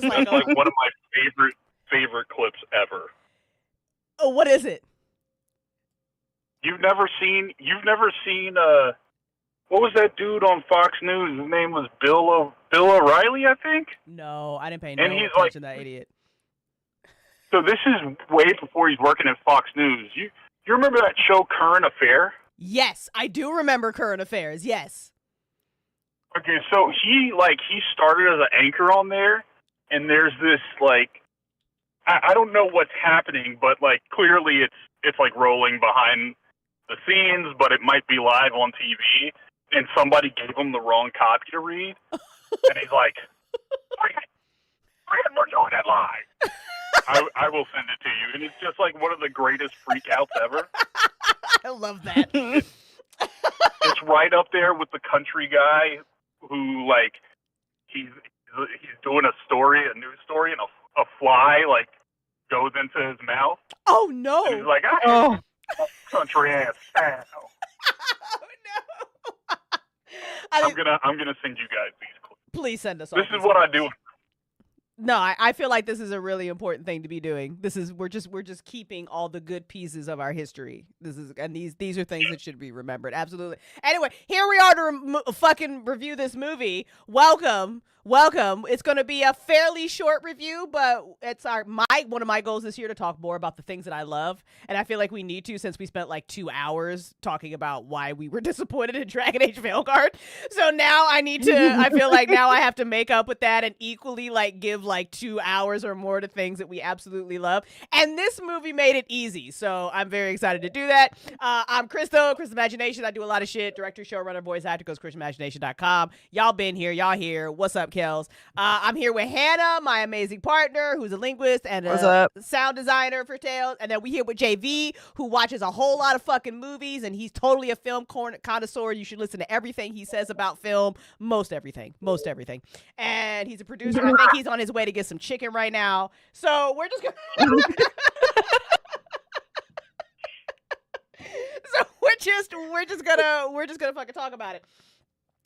just like, That's like one of my favorite clips ever. oh, what is it? You've never seen what was that dude on Fox News? His name was Bill O'Reilly, I think. No, I didn't pay And no he's like, attention to that idiot. so this is way before he's working at Fox News. You remember that show Current Affair? Yes, I do remember Current Affairs. Yes. Okay, so he started as an anchor on there, and there's this I don't know what's happening, but like clearly it's like rolling behind the scenes, but it might be live on TV. And somebody gave him the wrong copy to read, and he's like, "We're doing it live." I will send it to you, and it's just like one of the greatest freakouts ever. I love that. It's right up there with the country guy who like he's doing a news story, and a fly like goes into his mouth. Oh no! And he's like, country ass cow. Oh no! I'm gonna send you guys these clips. Please send us all. This is what I do. No, I feel like this is a really important thing to be doing. We're just keeping all the good pieces of our history. These are things that should be remembered. Absolutely. Anyway, here we are to fucking review this movie. Welcome. It's going to be a fairly short review, but it's one of my goals this year to talk more about the things that I love, and I feel like we need to since we spent like 2 hours talking about why we were disappointed in Dragon Age Veilguard. So now I feel like now I have to make up with that and equally like give like 2 hours or more to things that we absolutely love. And this movie made it easy, so I'm very excited to do that. I'm Crystal Imagination. I do a lot of shit. Director, showrunner, voice actor. Goes ChrisImagination.com. Y'all been here. Y'all here. What's up, Kels? I'm here with Hannah, my amazing partner, who's a linguist and a sound designer for Tales. And then we here with JV, who watches a whole lot of fucking movies, and he's totally a film connoisseur. You should listen to everything he says about film. Most everything. And he's a producer. I think he's on his way to get some chicken right now. So we're just gonna so we're just gonna fucking talk about it.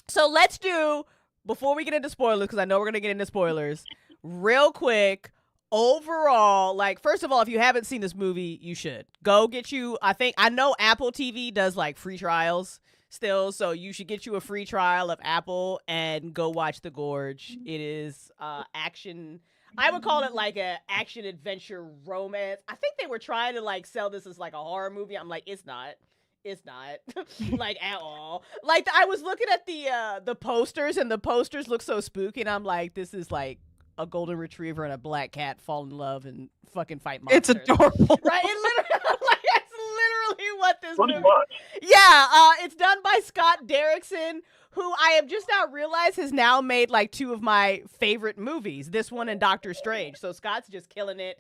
So let's do, before we get into spoilers, because I know we're gonna get into spoilers, real quick. Overall, like, first of all, if you haven't seen this movie, you should go get you. I know Apple TV does like free trials still, so you should get you a free trial of Apple and go watch The Gorge. It is action. I would call it like a action adventure romance. I think they were trying to like sell this as like a horror movie. I'm like, it's not like at all. Like, I was looking at the posters, and the posters look so spooky, and I'm like, this is like a golden retriever and a black cat fall in love and fucking fight monsters. It's adorable. Right? It's literally what this Pretty movie. much. Yeah, it's done by Scott Derrickson, who I have just now realized has now made like 2 of my favorite movies, this one and Doctor Strange. So Scott's just killing it.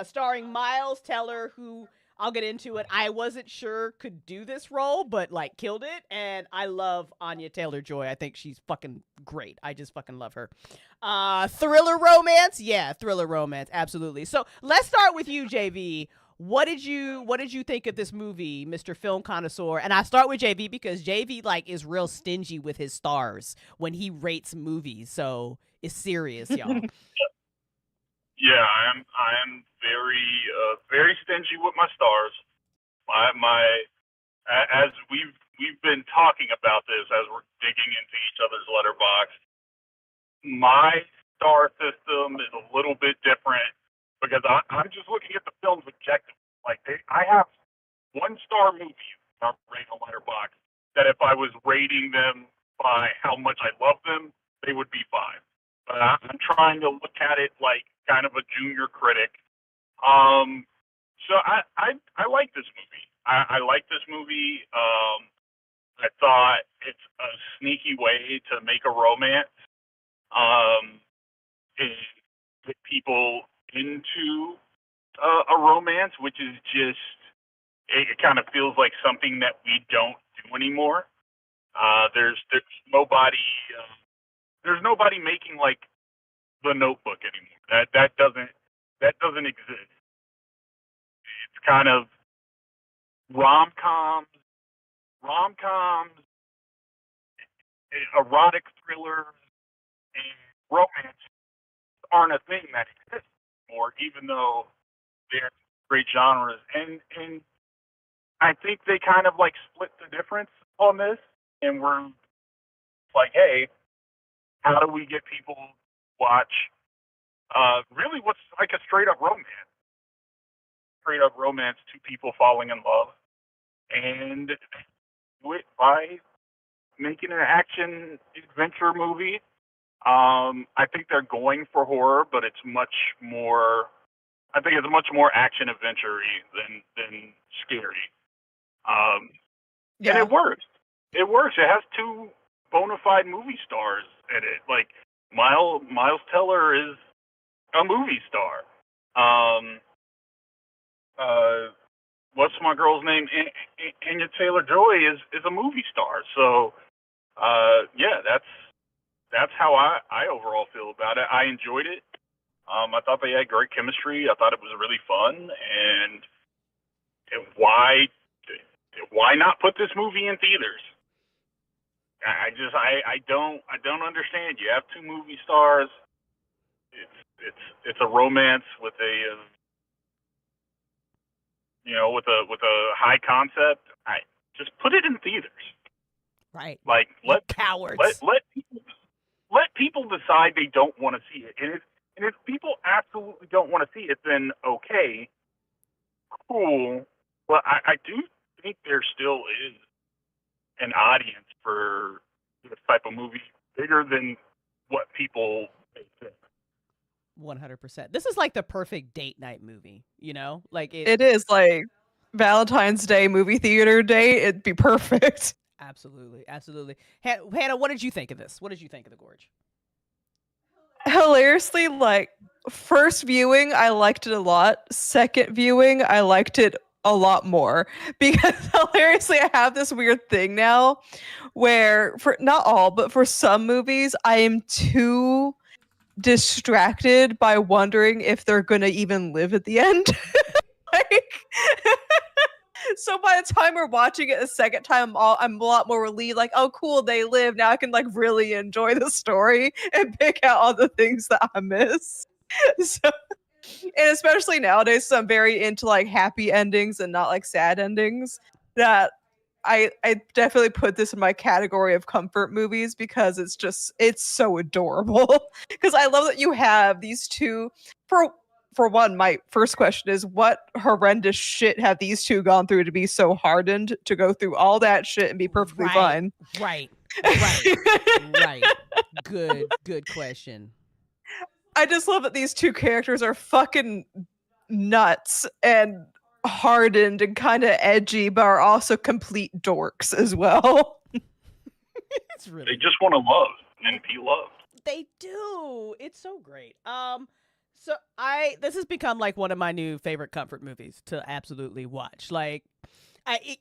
Starring Miles Teller, who, I'll get into it, I wasn't sure could do this role, but like killed it. And I love Anya Taylor-Joy. I think she's fucking great. I just fucking love her. Thriller romance? Yeah, thriller romance. Absolutely. So let's start with you, JV. What did you think of this movie, Mr. Film Connoisseur? And I start with JV because JV like is real stingy with his stars when he rates movies. So it's serious, y'all. Yeah, I am very stingy with my stars. As we've been talking about this as we're digging into each other's letterbox. My star system is a little bit different because I'm just looking at the film's objectively. Like I have 1-star movies I'm rating on Letterboxd that if I was rating them by how much I love them, they would be 5. But I'm trying to look at it like kind of a junior critic. So I like this movie. I like this movie. I thought it's a sneaky way to make a romance. And get people into a romance, which is just, it kind of feels like something that we don't do anymore. There's nobody making like The Notebook anymore. That doesn't exist. It's kind of rom-coms, erotic thrillers, and romance aren't a thing that exists anymore, even though they're great genres. And I think they kind of like split the difference on this, and we're like, hey, how do we get people to watch really what's like a straight up romance, two people falling in love, and do it by making an action adventure movie. I think they're going for horror, but it's much more. I think it's much more action adventure-y than scary. And it works. It works. It has two bona fide movie stars in it. Like Miles Teller is a movie star. What's my girl's name? Anya Taylor-Joy is a movie star. So yeah, that's how I overall feel about it. I enjoyed it. I thought they had great chemistry. I thought it was really fun, and why not put this movie in theaters? I don't understand. You have two movie stars. It's a romance with a with a high concept. I just put it in theaters. Right. Like let cowards. Let people decide they don't want to see it. And if people absolutely don't want to see it, then okay, cool. But I do think there still is an audience for this type of movie bigger than what people may think. 100%. This is like the perfect date night movie, Like it is like Valentine's Day movie theater date. It'd be perfect. Absolutely. Hannah, what did you think of this? What did you think of The Gorge? Hilariously, like, first viewing, I liked it a lot. Second viewing, I liked it a lot more. Because hilariously, I have this weird thing now where, for not all, but for some movies, I am too distracted by wondering if they're gonna even live at the end. Like, so by the time we're watching it a second time, I'm a lot more relieved. Like, oh, cool, they live. Now I can like really enjoy the story and pick out all the things that I miss. So, and especially nowadays, so I'm very into like happy endings and not like sad endings. That I definitely put this in my category of comfort movies because it's so adorable. Because I love that you have these two. For one, my first question is, what horrendous shit have these two gone through to be so hardened to go through all that shit and be perfectly fine? Right. Good question. I just love that these two characters are fucking nuts and hardened and kind of edgy, but are also complete dorks as well. It's really. They just want to love and be loved. They do. It's so great. So this has become like one of my new favorite comfort movies to absolutely watch. Like,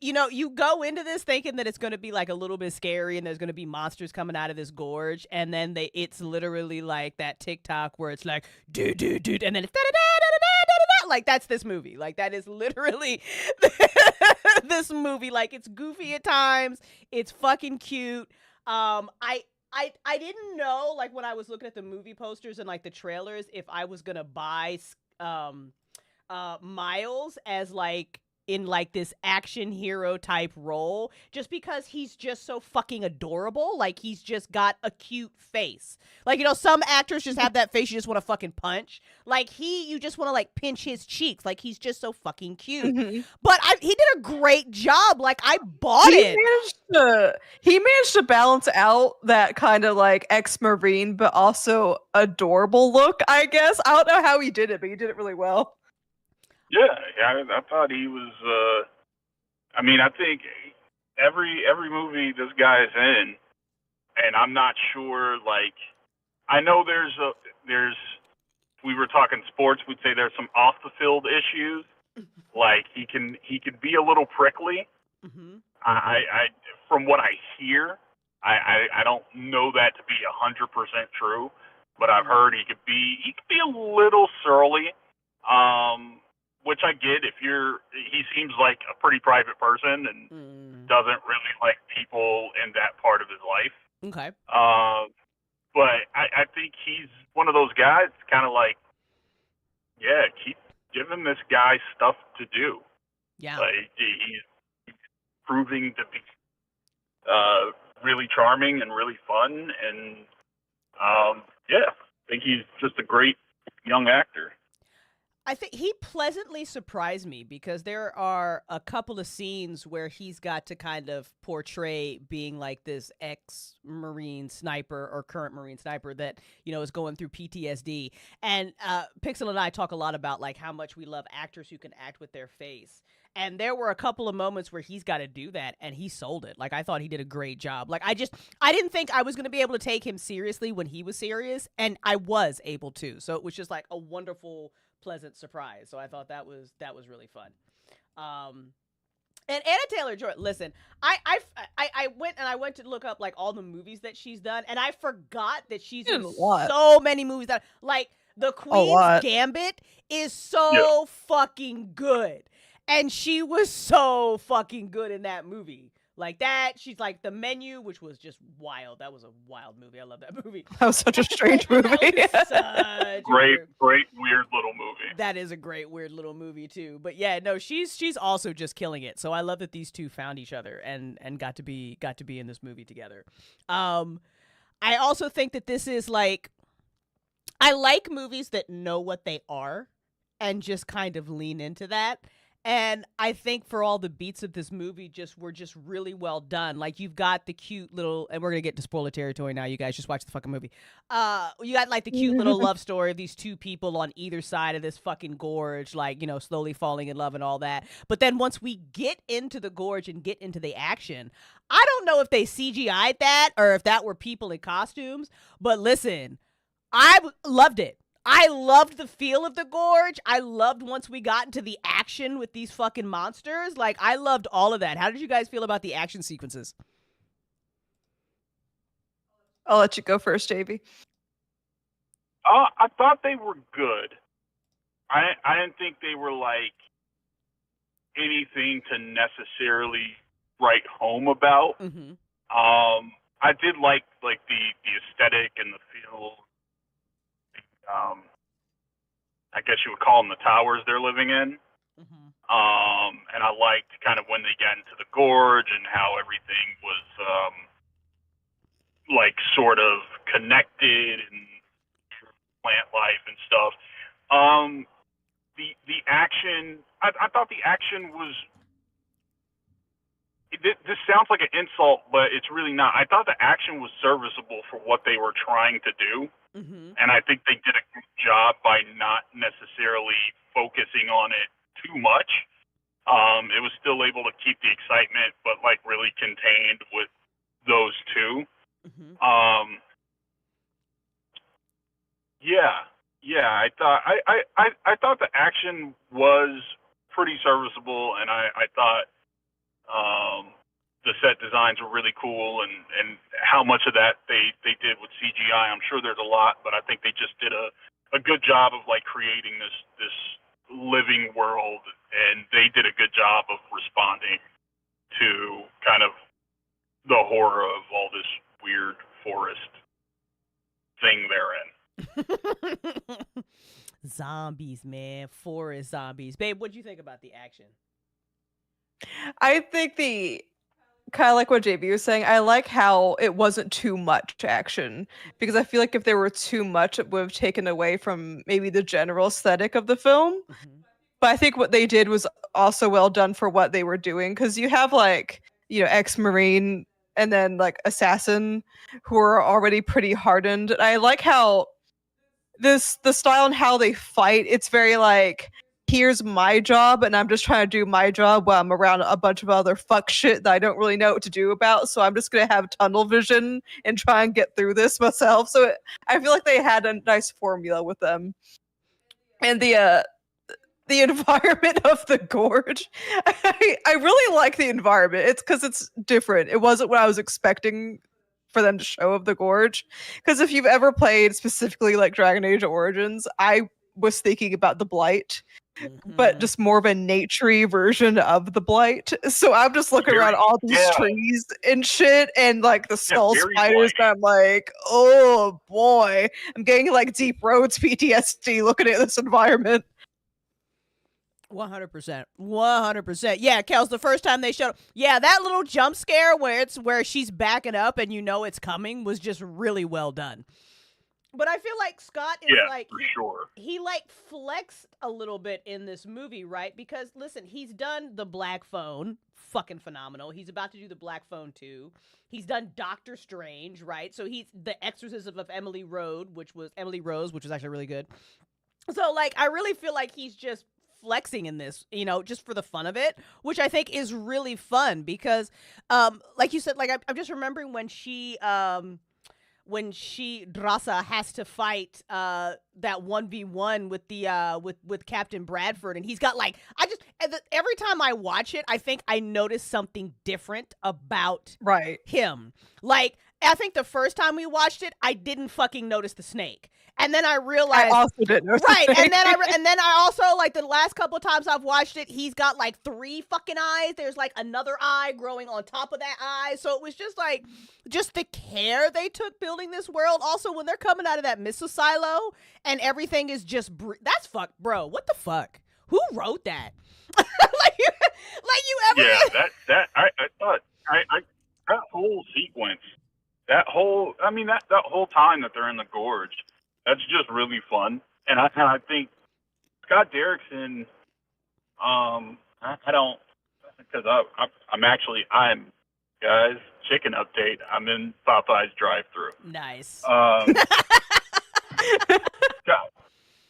you go into this thinking that it's going to be like a little bit scary and there's going to be monsters coming out of this gorge, and then it's literally like that TikTok where it's like do, and then it's da-da-da-da-da-da-da-da. Like, that's this movie. Like, that is literally this movie. Like, it's goofy at times. It's fucking cute. I didn't know, like, when I was looking at the movie posters and like the trailers, if I was gonna buy Miles as like in like this action hero type role, just because he's just so fucking adorable. Like, he's just got a cute face. Like, some actors just have that face you just want to fucking punch. Like, you just want to like pinch his cheeks. Like, he's just so fucking cute. Mm-hmm. But he did a great job. Like, I bought it. He managed to balance out that kind of like ex-Marine but also adorable look, I guess. I don't know how he did it, but he did it really well. Yeah, I thought he was. I mean, I think every movie this guy is in, and I'm not sure. Like, I know there's. We were talking sports. We'd say there's some off the field issues. Like, he can be a little prickly. Mm-hmm. I from what I hear, I don't know that to be 100% true, but I've heard he could be a little surly. Which I get he seems like a pretty private person and doesn't really like people in that part of his life. Okay. But I think he's one of those guys. Kind of like, yeah, keep giving this guy stuff to do. Yeah. Like he's proving to be really charming and really fun, and yeah, I think he's just a great young actor. I think he pleasantly surprised me because there are a couple of scenes where he's got to kind of portray being like this ex-Marine sniper or current Marine sniper that, is going through PTSD. And Pixel and I talk a lot about like how much we love actors who can act with their face. And there were a couple of moments where he's got to do that, and he sold it. Like, I thought he did a great job. Like, I didn't think I was going to be able to take him seriously when he was serious, and I was able to. So it was just like a wonderful, pleasant surprise. So I thought that was really fun. And Anna Taylor-Joy, listen, I went to look up like all the movies that she's done, and I forgot that she's in so many movies that like The Queen's Gambit is so fucking good. And she was so fucking good in that movie. Like that, she's like The Menu, which was just wild. That was a wild movie. I love that movie. That was such a strange movie. Great, weird little movie. That is a great, weird little movie too. But yeah, no, she's also just killing it. So I love that these two found each other and got to be in this movie together. I also think that this is like, I like movies that know what they are and just kind of lean into that. And I think for all the beats of this movie were just really well done. Like you've got the cute little, and we're going to get to spoiler territory now, you guys just watch the fucking movie. You got like the cute little love story of these two people on either side of this fucking gorge, like, slowly falling in love and all that. But then once we get into the gorge and get into the action, I don't know if they CGI'd that or if that were people in costumes, but listen, I loved it. I loved the feel of the gorge. I loved once we got into the action with these fucking monsters. Like, I loved all of that. How did you guys feel about the action sequences? I'll let you go first, JB. I thought they were good. I didn't think they were like anything to necessarily write home about. Mm-hmm. I did like the aesthetic and the feel. I guess you would call them the towers they're living in. Mm-hmm. And I liked kind of when they got into the gorge and how everything was like sort of connected and plant life and stuff. The action, I thought the action was. This sounds like an insult, but it's really not. I thought the action was serviceable for what they were trying to do. Mm-hmm. And I think they did a good job by not necessarily focusing on it too much. It was still able to keep the excitement, but like really contained with those two. Mm-hmm. Yeah. I thought the action was pretty serviceable, and I thought the set designs were really cool, and how much of that they did with CGI. I'm sure there's a lot, but I think they just did a good job of like creating this living world, and they did a good job of responding to kind of the horror of all this weird forest thing they're in. Zombies, man. Forest zombies. Babe, what do you think about the action? I think kind of like what JB was saying, I like how it wasn't too much action, because I feel like if there were too much, it would have taken away from maybe the general aesthetic of the film. Mm-hmm. But I think what they did was also well done for what they were doing, because you have like, ex-Marine and then like assassin who are already pretty hardened. And I like how the style and how they fight, it's very like, here's my job, and I'm just trying to do my job while I'm around a bunch of other fuck shit that I don't really know what to do about. So I'm just going to have tunnel vision and try and get through this myself. So I feel like they had a nice formula with them. And the environment of the gorge, I really like the environment. It's because it's different. It wasn't what I was expecting for them to show of the gorge. Because if you've ever played specifically like Dragon Age Origins, I was thinking about the Blight but Mhm. just more of a naturey version of the blight. So I'm just looking around Very, all these yeah, trees and shit and like the yeah, skull very spiders, blighty. and I'm like, oh boy, I'm getting like deep roads PTSD looking at this environment. 100%. 100%. Yeah, Kels, the first time they showed yeah, that little jump scare where she's backing up and you know it's coming was just really well done. But I feel like Scott is Yeah, like for sure. he like flexed a little bit in this movie, right? Because listen, he's done the Black Phone, fucking phenomenal. He's about to do the Black Phone 2. He's done Doctor Strange, right? So he's the Exorcism of Emily Rose, which was actually really good. So like I really feel like he's just flexing in this, just for the fun of it, which I think is really fun because like you said, like I'm just remembering when she Drasa has to fight that 1v1 with the with Captain Bradford, and he's got like every time I watch it, I think I notice something different about Right. him. Like I think the first time we watched it, I didn't fucking notice the snake. And then I I realized also didn't know. right, and then I also like the last couple times I've watched it, he's got like 3 fucking eyes. There's like another eye growing on top of that eye. So it was just like just the care they took building this world. Also, when they're coming out of that missile silo and everything is just that's fuck, bro. What the fuck? Who wrote that? like you ever? Yeah, that I thought I that whole sequence, that whole time that they're in the gorge, that's just really fun. And I think Scott Derrickson, I don't, because I'm guys, chicken update. I'm in Popeye's drive-through. Nice.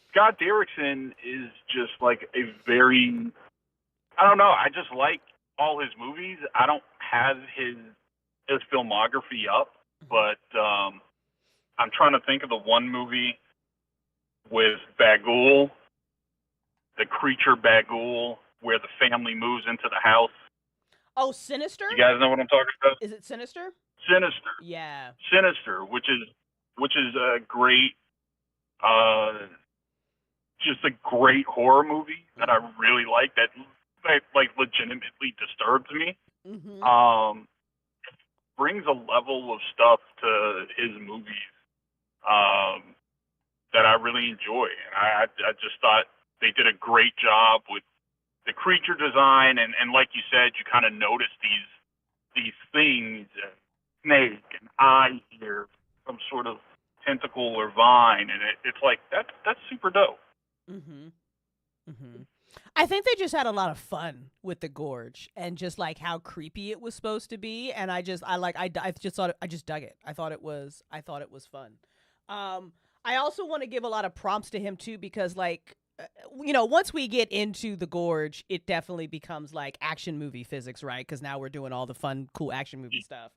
Scott Derrickson is just like a very, I don't know, I just like all his movies. I don't have his filmography up, but I'm trying to think of the one movie with Bagul, the creature Bagul, where the family moves into the house. Oh, Sinister? You guys know what I'm talking about? Is it Sinister? Sinister. Yeah. Sinister, which is a great, just a great horror movie that I really like. That like legitimately disturbs me. Mm-hmm. Brings a level of stuff to his movies that I really enjoy, and I just thought they did a great job with the creature design, and like you said, you kind of notice these things, snake and eye here, some sort of tentacle or vine, and it's like that's super dope. Mm-hmm. Mm-hmm. I think they just had a lot of fun with the gorge and just like how creepy it was supposed to be, and I just thought I just dug it. I thought it was fun. I also want to give a lot of prompts to him too because like once we get into the gorge, it definitely becomes like action movie physics, right? Because now we're doing all the fun, cool action movie stuff.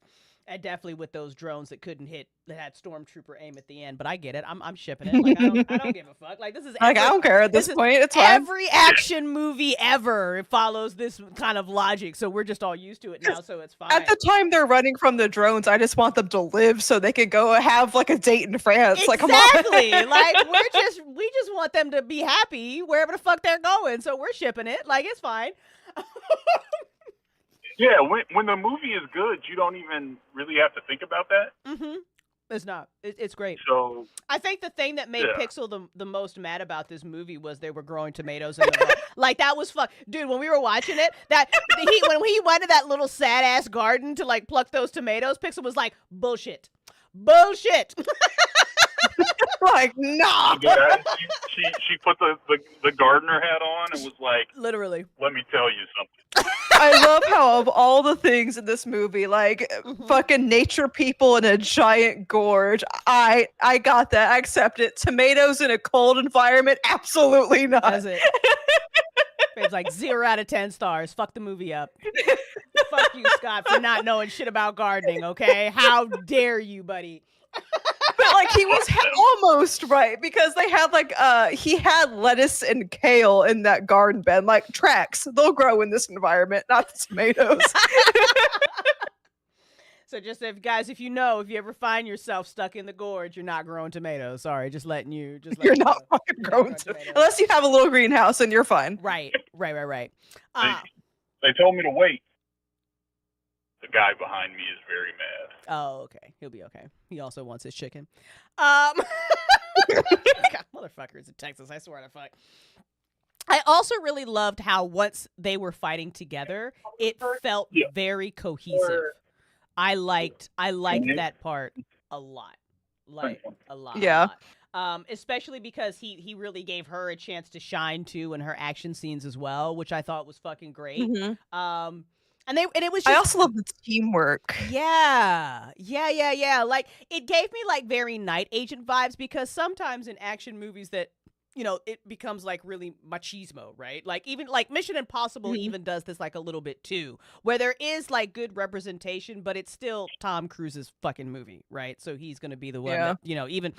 And definitely with those drones that couldn't hit, that had stormtrooper aim at the end. But I get it. I'm shipping it. Like I don't give a fuck. Like this is Like, I don't care at this point. It's fine. Every action movie ever it follows this kind of logic, so we're just all used to it now. So it's fine. At the time they're running from the drones, I just want them to live so they could go have like a date in France. Exactly. Like, come on. Like we just want them to be happy wherever the fuck they're going. So we're shipping it. Like it's fine. Yeah, when the movie is good, you don't even really have to think about that. Mm-hmm. It's not. It's great. So I think the thing that made Pixel the most mad about this movie was they were growing tomatoes in the like that was fun, dude. When we were watching it, when he went to that little sad ass garden to like pluck those tomatoes, Pixel was like bullshit. Like, nah. Yeah, she put the gardener hat on and was like, literally, let me tell you something. I love how of all the things in this movie, like fucking nature people in a giant gorge, I got that. I accept it. Tomatoes in a cold environment, absolutely not. That's it. It's like 0 out of 10 stars. Fuck the movie up. Fuck you, Scott, for not knowing shit about gardening. Okay, how dare you, buddy? But like he was almost right because they had like he had lettuce and kale in that garden bed, like tracks. They'll grow in this environment, not the tomatoes. So just if you ever find yourself stuck in the gorge, you're not growing tomatoes. Sorry, just letting you. You're not fucking You're not growing tomatoes. unless you have a little greenhouse and you're fine. Right. They told me to wait. The guy behind me is very mad. Oh, okay. He'll be okay. He also wants his chicken. God, motherfuckers in Texas, I swear to fuck. I also really loved how once they were fighting together, it felt very cohesive. I liked that part a lot. Like a lot. Yeah. A lot. Especially because he really gave her a chance to shine too in her action scenes as well, which I thought was fucking great. Mm-hmm. And it was just, I also love the teamwork. Yeah. Like it gave me like very Night Agent vibes, because sometimes in action movies that, you know, it becomes like really machismo, right? Like even like Mission Impossible even does this like a little bit too, where there is like good representation, but it's still Tom Cruise's fucking movie, right? So he's gonna be the one that, you know, even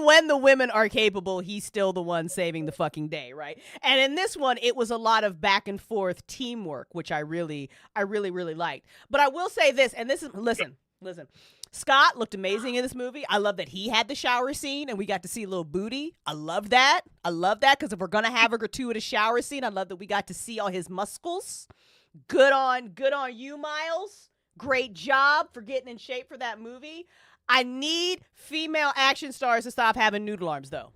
when the women are capable, he's still the one saving the fucking day, right? And in this one, it was a lot of back and forth teamwork, which I really liked. But I will say this, and this is listen. Scott looked amazing in this movie. I love that he had the shower scene and we got to see a little booty. I love that because if we're gonna have a gratuitous shower scene, I love that we got to see all his muscles. Good on you, Miles. Great job for getting in shape for that movie. I need female action stars to stop having noodle arms though.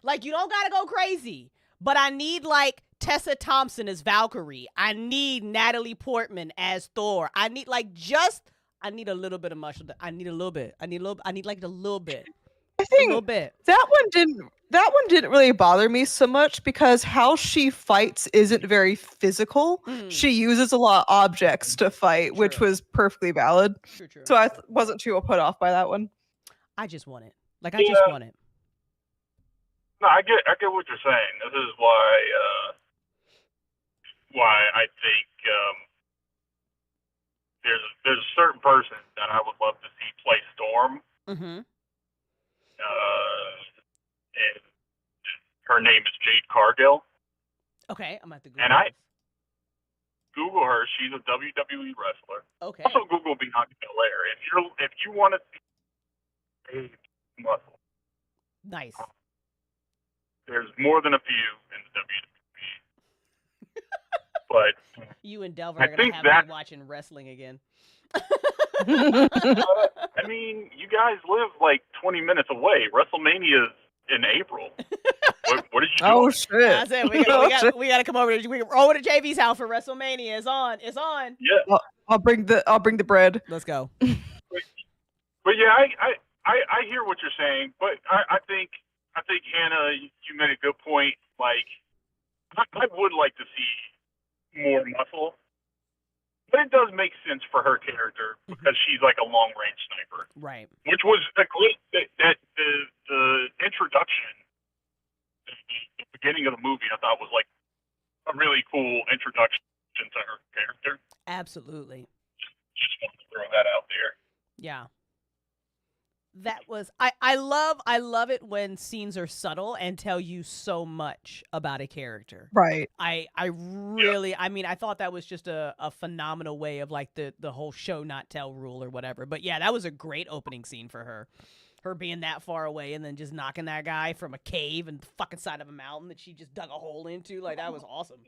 Like, you don't gotta go crazy, but I need like Tessa Thompson as Valkyrie. I need Natalie Portman as Thor. I need a little bit of muscle. I need like a little bit. I think a little bit. That one didn't really bother me so much because how she fights isn't very physical. She uses a lot of objects to fight, which was perfectly valid. True. So I wasn't too put off by that one. I just want it. Like, I just want it. No, I get what you're saying. This is why I think there's a certain person that I would love to see play Storm. Mm-hmm. And her name is Jade Cargill. Okay, I'm at the Google. And I Google her. She's a WWE wrestler. Okay. Also Google Bianca Belair. If you want to see a muscle. Nice. There's more than a few in the WWE. But you and Delver are going to have me watching wrestling again. I mean, you guys live like 20 minutes away. WrestleMania is in April. What did you do? Oh shit! I said we got to come over to to JV's house for WrestleMania. It's on. Yeah. I'll bring the bread. Let's go. But yeah, I hear what you're saying, but I think Hannah, you made a good point. Like, I would like to see more muscle, but it does make sense for her character because she's like a long range sniper, right? Which was a great that the introduction, the beginning of the movie, I thought was like a really cool introduction to her character. Absolutely. Just wanted to throw that out there. Yeah. That was I love it when scenes are subtle and tell you so much about a character. Right. I really I mean I thought that was just a phenomenal way of like the whole show not tell rule or whatever. But yeah, that was a great opening scene for her. Her being that far away and then just knocking that guy from a cave and the fucking side of a mountain that she just dug a hole into. Like, that was awesome.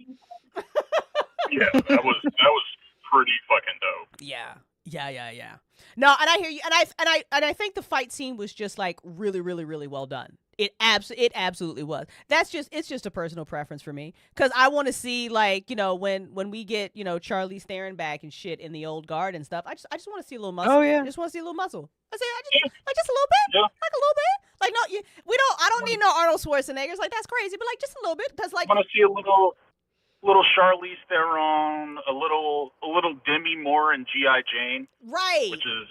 Yeah, that was pretty fucking dope. Yeah. No, and I hear you, and I think the fight scene was just like really well done. It absolutely was. It's just a personal preference for me, because I want to see, like, you know, when we get, you know, Charlize Theron back and shit in the old guard and stuff. I just want to see a little muscle. Oh yeah. I just want to see a little muscle. Just a little bit, like a little bit. Like, no, I don't need no Arnold Schwarzeneggers. Like, that's crazy, but like just a little bit, because like I want to see a little Charlize Theron, a little Demi Moore and G.I. Jane, right? Which is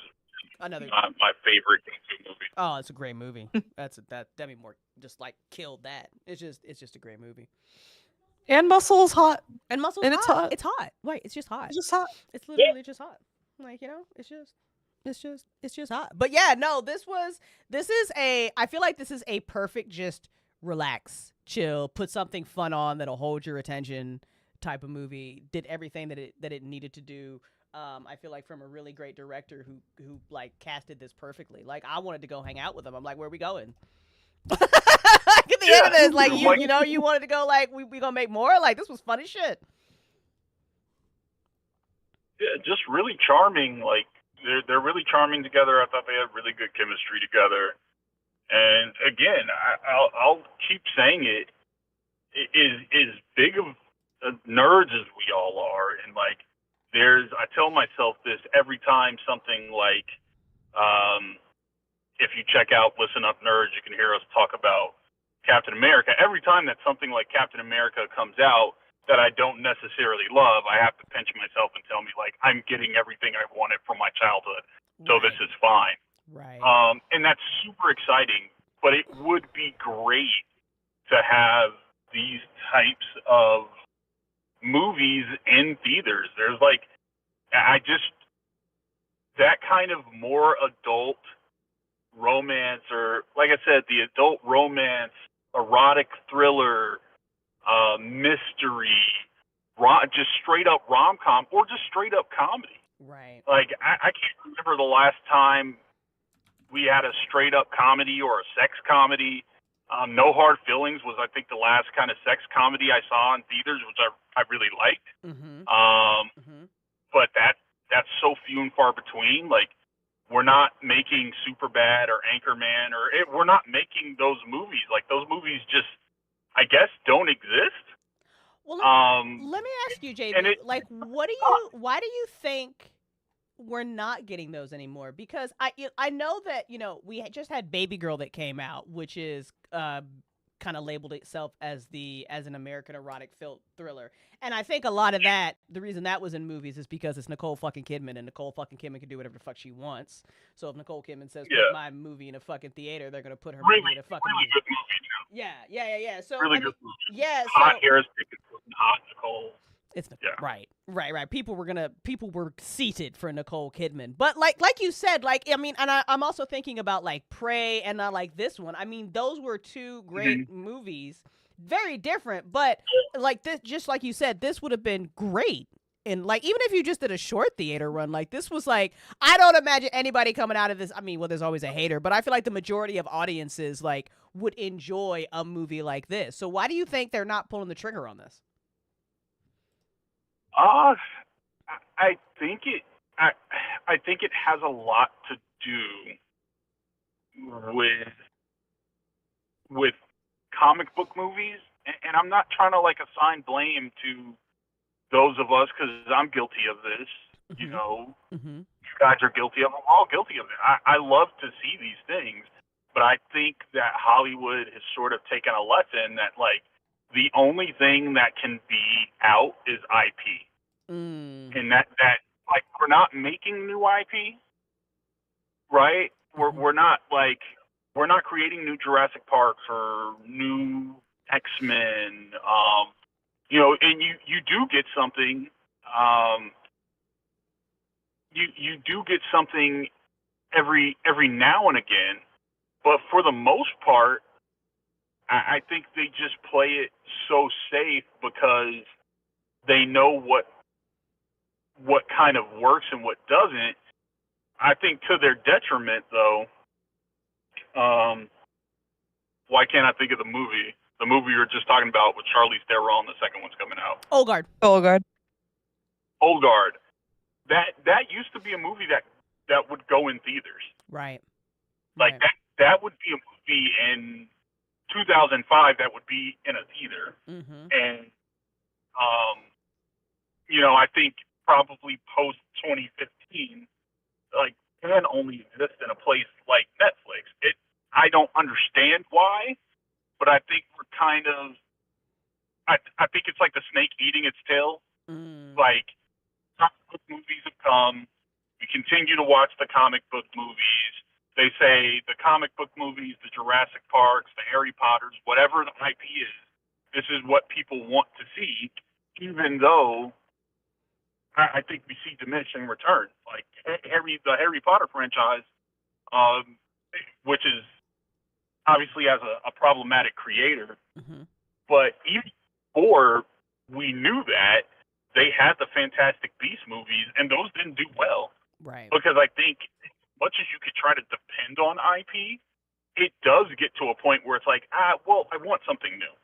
another my favorite movie. Oh, it's a great movie. that Demi Moore just like killed that. It's just a great movie. And Muscle's hot. And Muscle's and hot. It's hot. Right, it's just hot. It's just hot. It's literally just hot. Like, you know, it's just hot. But yeah, no, I feel like this is a perfect just relax, chill, put something fun on that'll hold your attention type of movie. Did everything that it needed to do. I feel like from a really great director who like casted this perfectly. Like I wanted to go hang out with him. I'm like, where are we going? Like at the end of this, like you know, you wanted to go like we gonna make more. Like this was fun as shit. Yeah, just really charming. Like they're really charming together. I thought they had really good chemistry together. And again, I'll keep saying it. Is big of nerds as we all are, and like I tell myself this every time something like if you check out Listen Up Nerds, you can hear us talk about Captain America. Every time that something like Captain America comes out that I don't necessarily love, I have to pinch myself and tell me like I'm getting everything I wanted from my childhood, so this is fine. Right. And that's super exciting, but it would be great to have these types of movies in theaters. There's like, that kind of more adult romance, or like I said, the adult romance, erotic thriller, mystery, just straight up rom-com, or just straight up comedy. Right. Like, I can't remember the last time we had a straight up comedy or a sex comedy. No Hard Feelings was, I think, the last kind of sex comedy I saw in theaters, which I really liked. But that's so few and far between. Like, we're not making Superbad or Anchorman, we're not making those movies. Like, those movies just, I guess, don't exist. Well, let me ask you, JB, like, why do you think we're not getting those anymore? Because I know that, you know, we just had Baby Girl that came out, which is kind of labeled itself as an American erotic thriller. And I think a lot of that, the reason that was in movies is because it's Nicole fucking Kidman, and Nicole fucking Kidman can do whatever the fuck she wants. So if Nicole Kidman says put my movie in a fucking theater, they're gonna put her movie in a fucking movie. Good movie too. Yeah. So really good movie. Yeah. Hot Harris Dickinson, hot Nicole. It's right. People were seated for Nicole Kidman, but like you said, like I mean, and I'm also thinking about like Prey and like this one. I mean, those were two great movies, very different, but like this, just like you said, this would have been great. And like even if you just did a short theater run, like this was like, I don't imagine anybody coming out of this. I mean, well, there's always a hater, but I feel like the majority of audiences like would enjoy a movie like this. So why do you think they're not pulling the trigger on this? I think it has a lot to do with comic book movies, and I'm not trying to like assign blame to those of us, because I'm guilty of this. You know, you guys are guilty of it. We're all guilty of it. I love to see these things, but I think that Hollywood has sort of taken a lesson that like the only thing that can be out is IP. And that like we're not making new IP, right? We're not creating new Jurassic Parks or new X-Men. You know, and you do get something. You do get something every now and again, but for the most part, I think they just play it so safe because they know what kind of works and what doesn't. I think to their detriment, though. Why can't I think of the movie? The movie you were just talking about with Charlize Theron, the second one's coming out. Old Guard. That used to be a movie that would go in theaters. Right. Like that would be a movie in 2005 that would be in a theater. And you know, I think probably post 2015, like can only exist in a place like Netflix. I don't understand why, but I think we're kind of. I think it's like the snake eating its tail. Like comic book movies have come. We continue to watch the comic book movies. They say the comic book movies, the Jurassic Parks, the Harry Potters, whatever the IP is, this is what people want to see, even though I think we see diminishing returns. Like the Harry Potter franchise, which is obviously has a problematic creator, but even before we knew that, they had the Fantastic Beast movies, and those didn't do well. Right. Because I think, as much as you could try to depend on IP, it does get to a point where it's like, well, I want something new.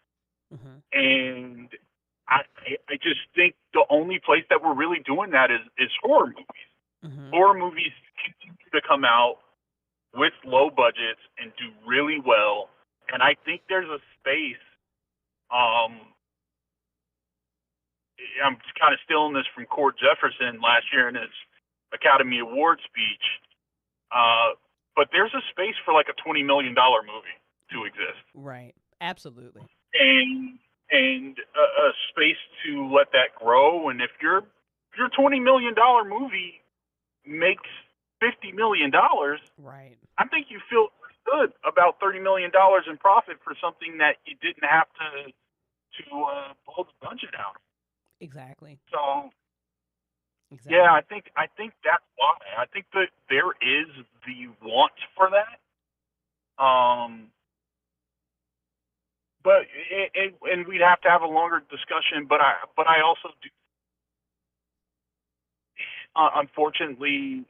Mm-hmm. And I just think the only place that we're really doing that is horror movies. Mm-hmm. Horror movies continue to come out with low budgets and do really well. And I think there's a space. I'm kind of stealing this from Cord Jefferson last year in his Academy Award speech. But there's a space for like a $20 million movie to exist. Right. Absolutely. And a space to let that grow. And if your $20 million movie makes $50 million, right, I think you feel good about $30 million in profit for something that you didn't have to pull the budget out. Exactly. So, exactly. yeah, I think that's why. I think that there is the want for that. But and we'd have to have a longer discussion. But I also do. Unfortunately,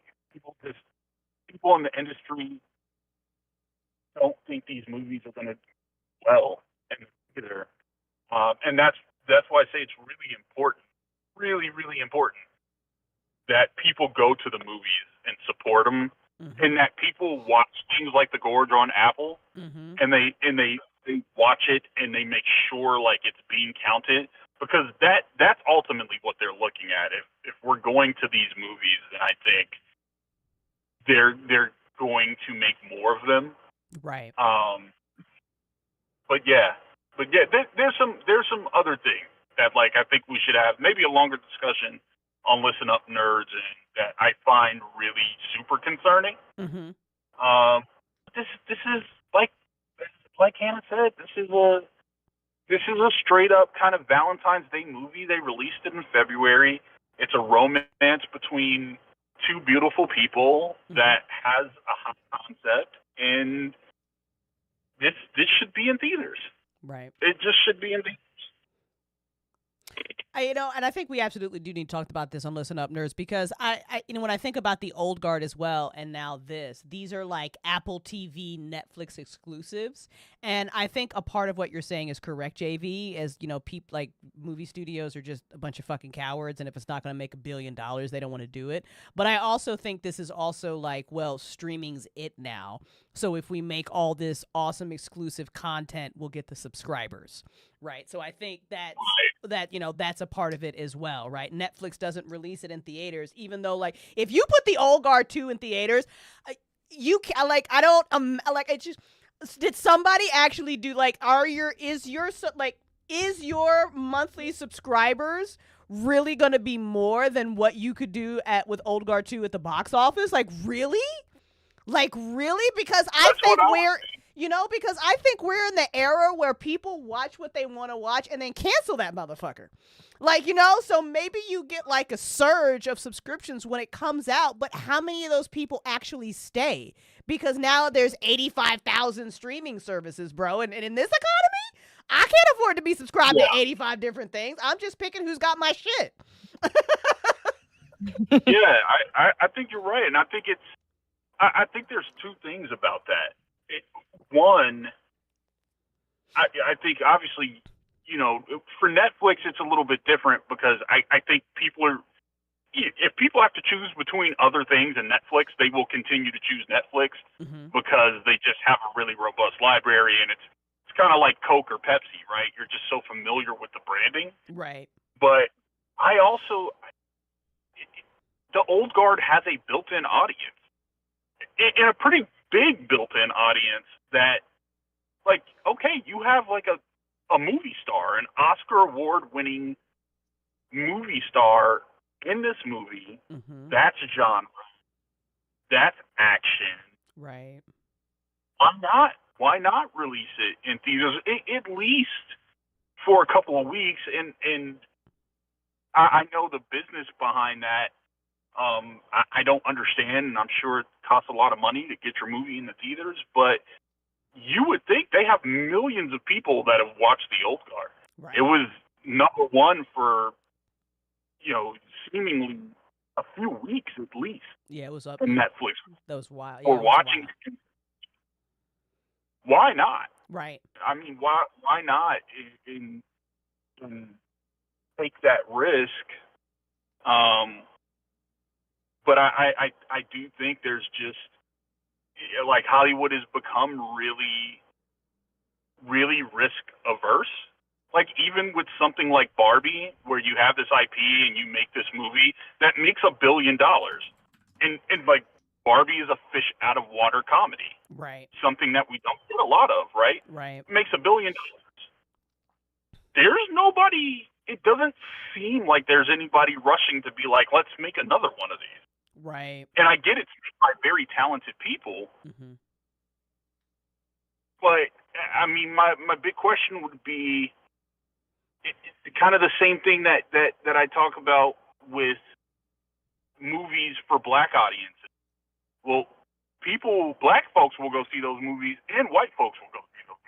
people in the industry don't think these movies are going to do well in the theater, and that's why I say it's really important, really, really important that people go to the movies and support them, mm-hmm. and that people watch things like The Gorge on Apple, mm-hmm. and they watch it and they make sure like it's being counted, because that's ultimately what they're looking at. If we're going to these movies, then I think they're going to make more of them. Right. But yeah, there's some other things that like I think we should have maybe a longer discussion on Listen Up Nerds, and that I find really super concerning. Mm-hmm. This is like Hannah said, this is a straight up kind of Valentine's Day movie. They released it in February. It's a romance between two beautiful people mm-hmm. that has a hot concept, and this should be in theaters. Right. It just should be in theaters. And I think we absolutely do need to talk about this on Listen Up Nerds, because I when I think about the old guard as well, and now these are like Apple TV, Netflix exclusives. And I think a part of what you're saying is correct, JV, as people like movie studios are just a bunch of fucking cowards. And if it's not going to make $1 billion, they don't want to do it. But I also think this is also like, well, streaming's it now. So if we make all this awesome exclusive content, we'll get the subscribers. Right. So I think that's a part of it as well. Right. Netflix doesn't release it in theaters, even though like if you put the Old Guard 2 in theaters, you can like I don't like it just did somebody actually do like is your monthly subscribers really going to be more than what you could do with Old Guard 2 at the box office? Like really? Because I think we're in the era where people watch what they want to watch and then cancel that motherfucker. Like, so maybe you get like a surge of subscriptions when it comes out, but how many of those people actually stay? Because now there's 85,000 streaming services, bro. And in this economy, I can't afford to be subscribed to 85 different things. I'm just picking who's got my shit. Yeah, I think you're right. And I think there's two things about that. One, I think obviously, for Netflix, it's a little bit different, because I think if people have to choose between other things and Netflix, they will continue to choose Netflix, mm-hmm. because they just have a really robust library, and it's kind of like Coke or Pepsi, right? You're just so familiar with the branding. Right. But the Old Guard has a built-in audience. In a pretty big built-in audience that, like, okay, you have like a movie star, an Oscar award-winning movie star in this movie. Mm-hmm. That's genre. That's action. Right. Why not release it in theaters at least for a couple of weeks? And I know the business behind that. I don't understand, and I'm sure it costs a lot of money to get your movie in the theaters, but you would think they have millions of people that have watched The Old Guard. Right. It was number one for, seemingly a few weeks at least. Yeah, it was up. On Netflix. That was wild. Or watching. Why not? Right. I mean, why not in take that risk? But I do think there's just like Hollywood has become really, really risk averse. Like even with something like Barbie, where you have this IP and you make this movie that makes $1 billion, and like Barbie is a fish out of water comedy, right? Something that we don't get a lot of, right? Right. It makes $1 billion. There's nobody. It doesn't seem like there's anybody rushing to be like, let's make another one of these. Right. And I get it's made by very talented people. Mm-hmm. But I mean, my big question would be kind of the same thing that I talk about with movies for black audiences. Well, black folks will go see those movies, and white folks will go see those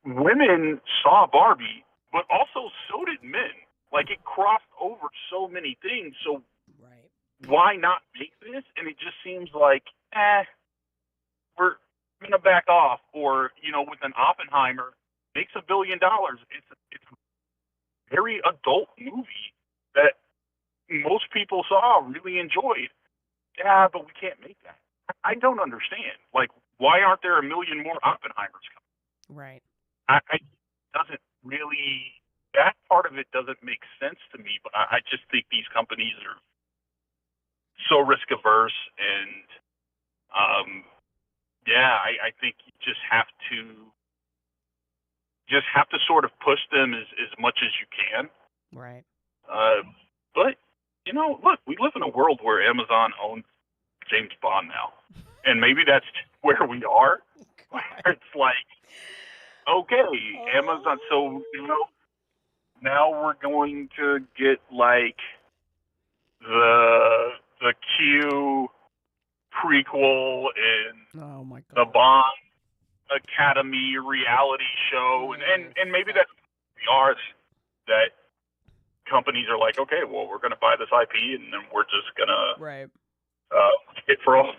movies. Women saw Barbie, but also so did men. Like it crossed over so many things. So why not make this? And it just seems like, we're gonna back off. Or with an Oppenheimer, makes $1 billion. It's a very adult movie that most people saw, really enjoyed. Yeah, but we can't make that. I don't understand. Like, why aren't there 1 million more Oppenheimers coming? Right. I doesn't really. That part of it doesn't make sense to me. But I just think these companies are so risk averse, and I think you just have to sort of push them as much as you can. Right. But look, we live in a world where Amazon owns James Bond now, and maybe that's where we are. It's like, okay, Amazon. So now we're going to get like the Q prequel and the Bond Academy reality show, and maybe that's that companies are like, okay, well, we're going to buy this IP and then we're just going to it for all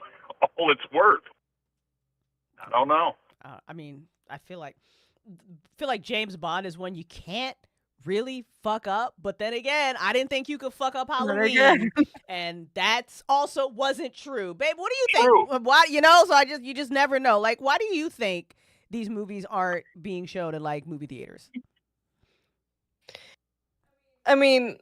it's worth. I don't know. I mean, I feel like James Bond is one you can't really fuck up, but then again, I didn't think you could fuck up Halloween, and that's also wasn't true, babe. What do you think? Why, so you just never know. Like, why do you think these movies aren't being shown in like movie theaters? I mean,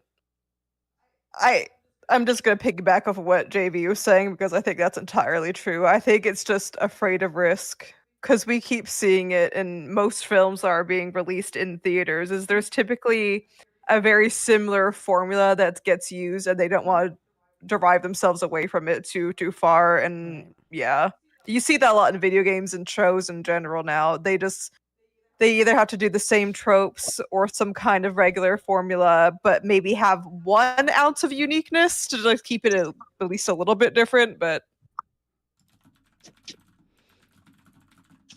I'm just gonna piggyback off of what JV was saying because I think that's entirely true. I think it's just afraid of risk. Because we keep seeing it in most films that are being released in theaters, is there's typically a very similar formula that gets used, and they don't want to derive themselves away from it too far. And you see that a lot in video games and shows in general now. They either have to do the same tropes or some kind of regular formula, but maybe have 1 ounce of uniqueness to just keep it at least a little bit different. But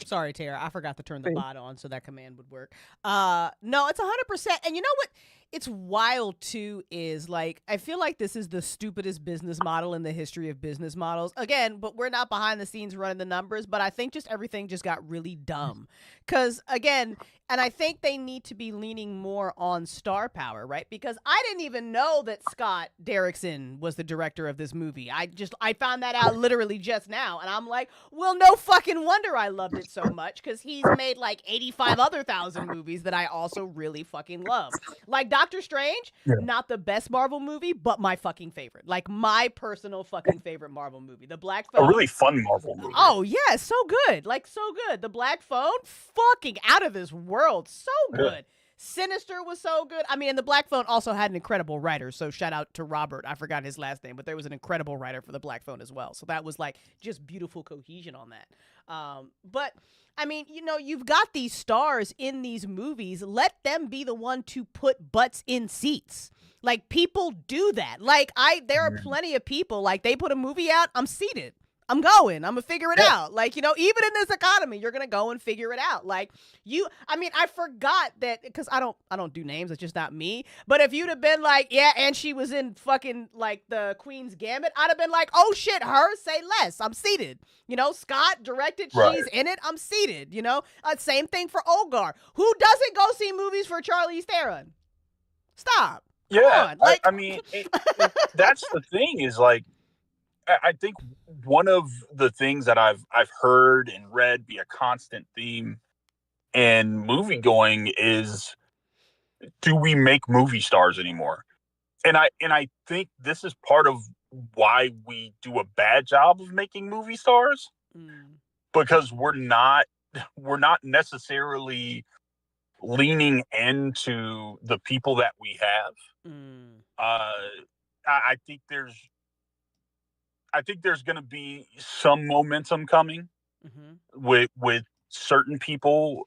sorry, Tara, I forgot to turn the bot on so that command would work. No, it's 100%. And you know what? It's wild too, is like, I feel like this is the stupidest business model in the history of business models. Again, but we're not behind the scenes running the numbers, but I think just everything just got really dumb. Because again, and I think they need to be leaning more on star power, right? Because I didn't even know that Scott Derrickson was the director of this movie. I found that out literally just now. And I'm like, well, no fucking wonder I loved it so much, because he's made like 85 other thousand movies that I also really fucking love. Like Doctor Strange, not the best Marvel movie, but my fucking favorite. Like my personal fucking favorite Marvel movie. The Black Phone. A really fun Marvel movie. Oh, yeah, so good. Like, so good. The Black Phone, fucking out of this world. So good. Sinister was so good. I mean, and the Black Phone also had an incredible writer. So shout out to Robert. I forgot his last name, but there was an incredible writer for the Black Phone as well. So that was like just beautiful cohesion on that. But I mean, you've got these stars in these movies. Let them be the one to put butts in seats. Like, people do that. Like, there are plenty of people, like, they put a movie out, I'm seated. I'm going. I'm gonna figure it out. Like, you know, even in this economy, you're gonna go and figure it out. Like I mean, I forgot that because I don't do names. It's just not me. But if you'd have been like, yeah, and she was in fucking like the Queen's Gambit, I'd have been like, oh shit, her, say less. I'm seated. You know, Scott directed. Right. She's in it. I'm seated. You know, same thing for Olgar. Who doesn't go see movies for Charlize Theron? Stop. Come on. Like, I mean, that's the thing is like, I think one of the things that I've heard and read be a constant theme in movie going is, do we make movie stars anymore? And I think this is part of why we do a bad job of making movie stars, because we're not necessarily leaning into the people that we have. I think there's going to be some momentum coming with certain people.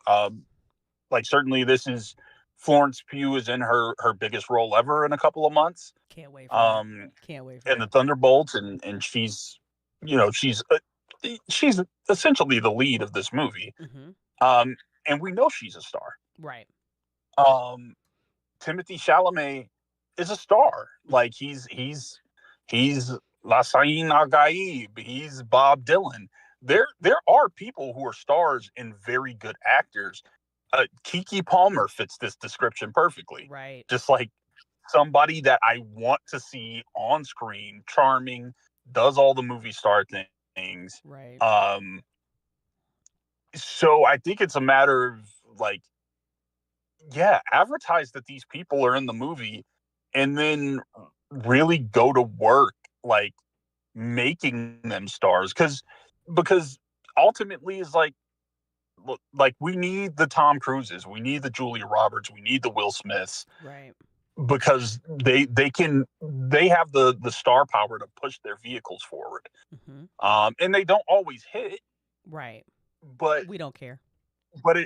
Like certainly this is Florence Pugh is in her biggest role ever in a couple of months. Can't wait for that. Can't wait for and the Thunderbolts, and she's, you know, she's essentially the lead of this movie. And we know she's a star. Right. Timothy Chalamet is a star. Like he's Lasain Al-Gaib, he's Bob Dylan. There are people who are stars and very good actors. Keke Palmer fits this description perfectly. Right. Just like somebody that I want to see on screen, charming, does all the movie star things. Right. So I think it's a matter of like, yeah, advertise that these people are in the movie and then really go to work, like making them stars. Because ultimately is like we need the Tom Cruises, we need the Julia Roberts, we need the Will Smiths. Right. Because they have the star power to push their vehicles forward. And they don't always hit. Right. But we don't care. But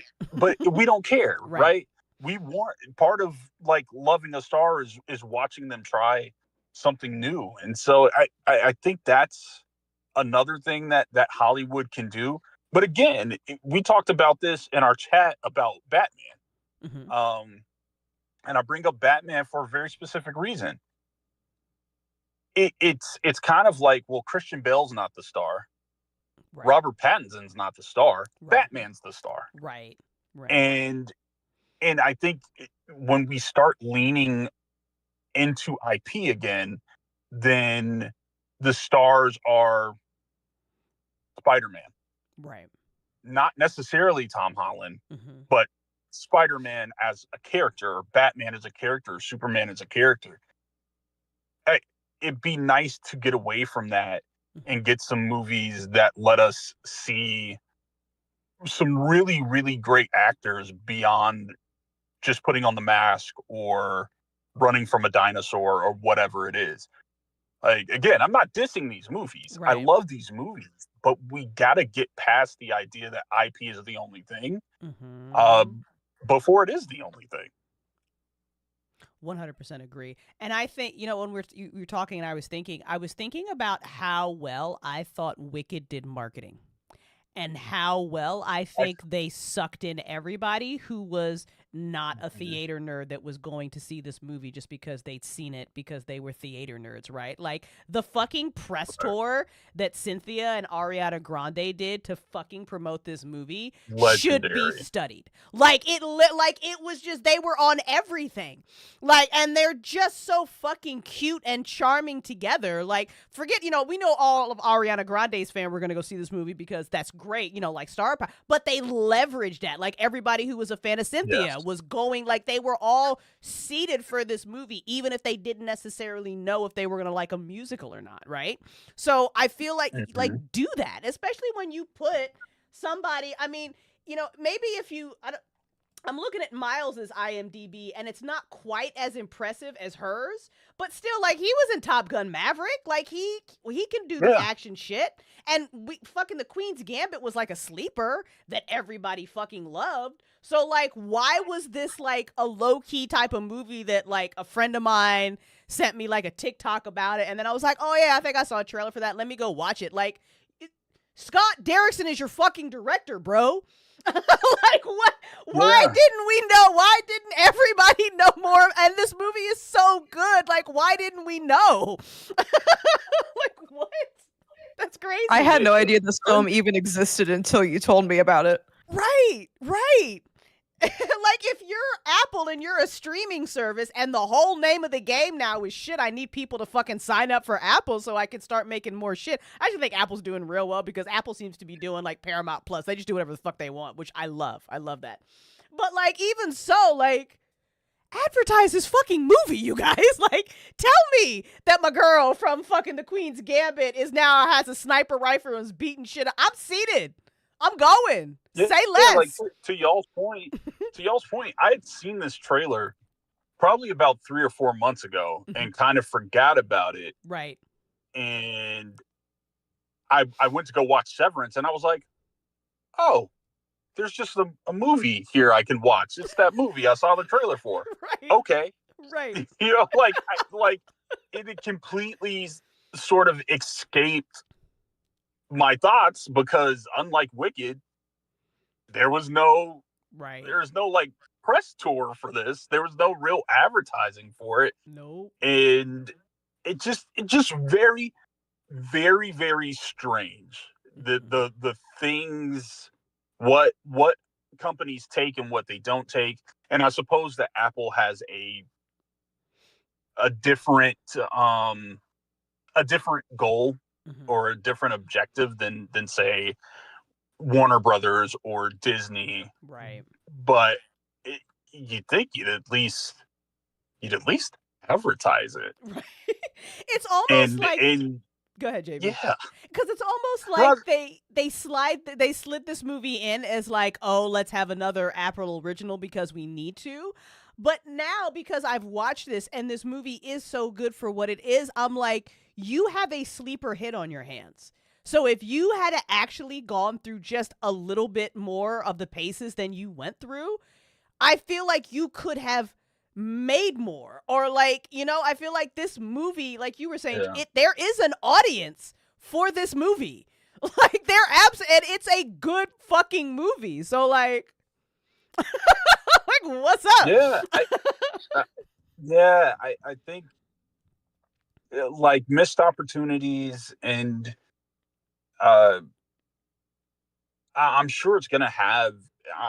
we don't care, right? We want, part of like loving a star is watching them try something new. And so I think that's another thing that Hollywood can do. But again, we talked about this in our chat about Batman. And I bring up Batman for a very specific reason. It's kind of like, well, Christian Bale's not the star. Right. Robert Pattinson's not the star. Right. Batman's the star. Right. Right. And I think when we start leaning into IP again, then the stars are Spider-Man. Right. Not necessarily Tom Holland, but Spider-Man as a character, or Batman as a character, or Superman as a character. It'd be nice to get away from that and get some movies that let us see some really, really great actors beyond just putting on the mask or running from a dinosaur or whatever it is. Like, again, I'm not dissing these movies. Right. I love these movies, but we got to get past the idea that IP is the only thing before it is the only thing. 100% agree. And I think, you know, when you were talking and I was thinking about how well I thought Wicked did marketing and how well I think they sucked in everybody who was not a theater nerd that was going to see this movie just because they'd seen it because they were theater nerds, right? Like the fucking press tour that Cynthia and Ariana Grande did to fucking promote this movie should be studied. Like it was just, they were on everything. Like, and they're just so fucking cute and charming together. Like, forget, you know, we know all of Ariana Grande's fan were going to go see this movie because that's great, you know, like star power, but they leveraged that. Like everybody who was a fan of Cynthia was going, like they were all seated for this movie, even if they didn't necessarily know if they were going to like a musical or not, right? So I feel like do that, especially when you put somebody, I mean, you know, maybe if you, I'm looking at Miles's IMDb and it's not quite as impressive as hers, but still, like, he was in Top Gun Maverick. Like, he can do the action shit. And the Queen's Gambit was like a sleeper that everybody fucking loved. So, like, why was this like a low-key type of movie that like a friend of mine sent me like a TikTok about it, and then I was like, oh yeah, I think I saw a trailer for that. Let me go watch it. Like, Scott Derrickson is your fucking director, bro. Like what? Why Yeah. didn't we know? Why didn't everybody know more? And this movie is so good. Like, why didn't we know? Like, what? That's crazy. I had no idea this film even existed until you told me about it. Right. Like, if you're Apple and you're a streaming service and the whole name of the game now is shit, I need people to fucking sign up for Apple so I can start making more shit. I actually think Apple's doing real well because Apple seems to be doing like Paramount Plus. They just do whatever the fuck they want, which I love. I love that. But like, even so, like, advertise this fucking movie, you guys. Like, tell me that my girl from fucking The Queen's Gambit is now has a sniper rifle and is beating shit up. I'm seated. I'm going. Yeah, Say less. Yeah, like to y'all's point, I had seen this trailer probably about 3 or 4 months ago and kind of forgot about it. Right. And I went to go watch Severance and I was like, oh, there's just a movie here I can watch. It's that movie I saw the trailer for. Right. Okay. Right. You know, like it completely sort of escaped my thoughts because unlike Wicked, there's no like press tour for this. There was no real advertising for it. No. And it just very, very, very strange. The things what companies take and what they don't take. And I suppose that Apple has a different goal or a different objective than say Warner Brothers or Disney. Right. But you'd think you'd at least advertise it. Right. It's almost like go ahead, JB. Yeah. Because it's almost like they slid this movie in as like, oh, let's have another Apple original because we need to. But now, because I've watched this and this movie is so good for what it is, I'm like, you have a sleeper hit on your hands. So if you had actually gone through just a little bit more of the paces than you went through, I feel like you could have made more. Or like, you know, I feel like this movie, like you were saying, there is an audience for this movie. Like and it's a good fucking movie. So like, like what's up? Yeah, I think like missed opportunities and I'm sure it's gonna have.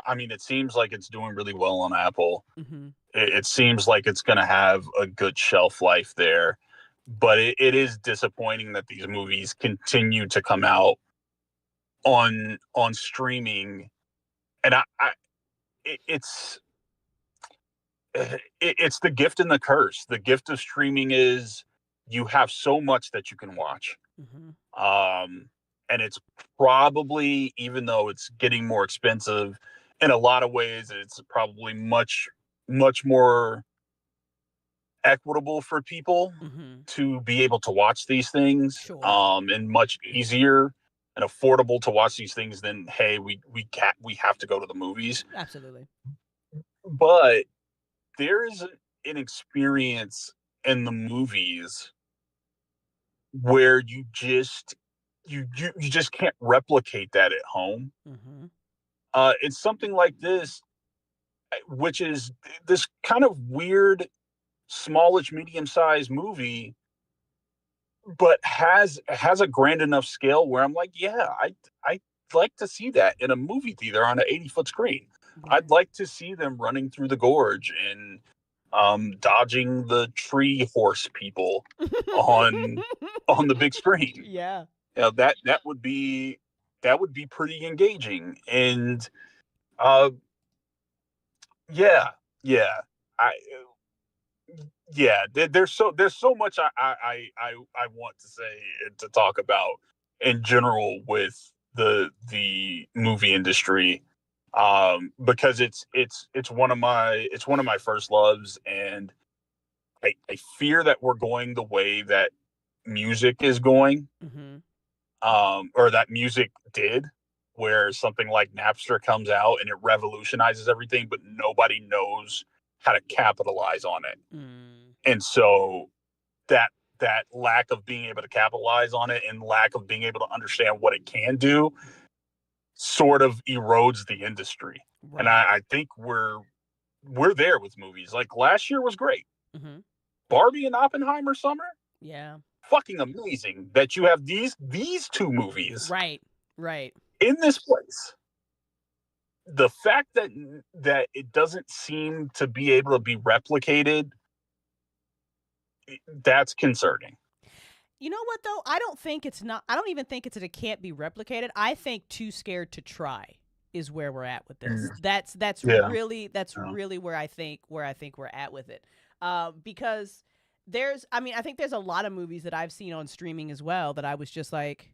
I mean, it seems like it's doing really well on Apple. It seems like it's gonna have a good shelf life there, but it is disappointing that these movies continue to come out on streaming, and it's the gift and the curse. The gift of streaming is you have so much that you can watch. And it's probably, even though it's getting more expensive, in a lot of ways, it's probably much, much more equitable for people to be able to watch these things, and much easier and affordable to watch these things than, hey, we have to go to the movies. Absolutely. But there is an experience in the movies where you just can't replicate that at home. It's something like this, which is this kind of weird, smallish, medium-sized movie, but has a grand enough scale where I'm like, yeah, I'd like to see that in a movie theater on an 80-foot screen. I'd like to see them running through the gorge and dodging the tree horse people on the big screen. Yeah. You know, that would be pretty engaging. And there's so much I want to say and to talk about in general with the movie industry, because it's one of my first loves, and I fear that we're going the way that music is going. Or that music did, where something like Napster comes out and it revolutionizes everything, but nobody knows how to capitalize on it. And so that that lack of being able to capitalize on it and lack of being able to understand what it can do sort of erodes the industry. Right. And I think we're there with movies. Like last year was great. Mm-hmm. Barbie and Oppenheimer summer, Yeah. fucking amazing that you have these two movies Right. in this place. The fact that it doesn't seem to be able to be replicated, that's concerning. You know what though? I don't even think it's that it can't be replicated. I think too scared to try is where we're at with this. That's really where I think we're at with it. Because I think there's a lot of movies that I've seen on streaming as well that I was just like,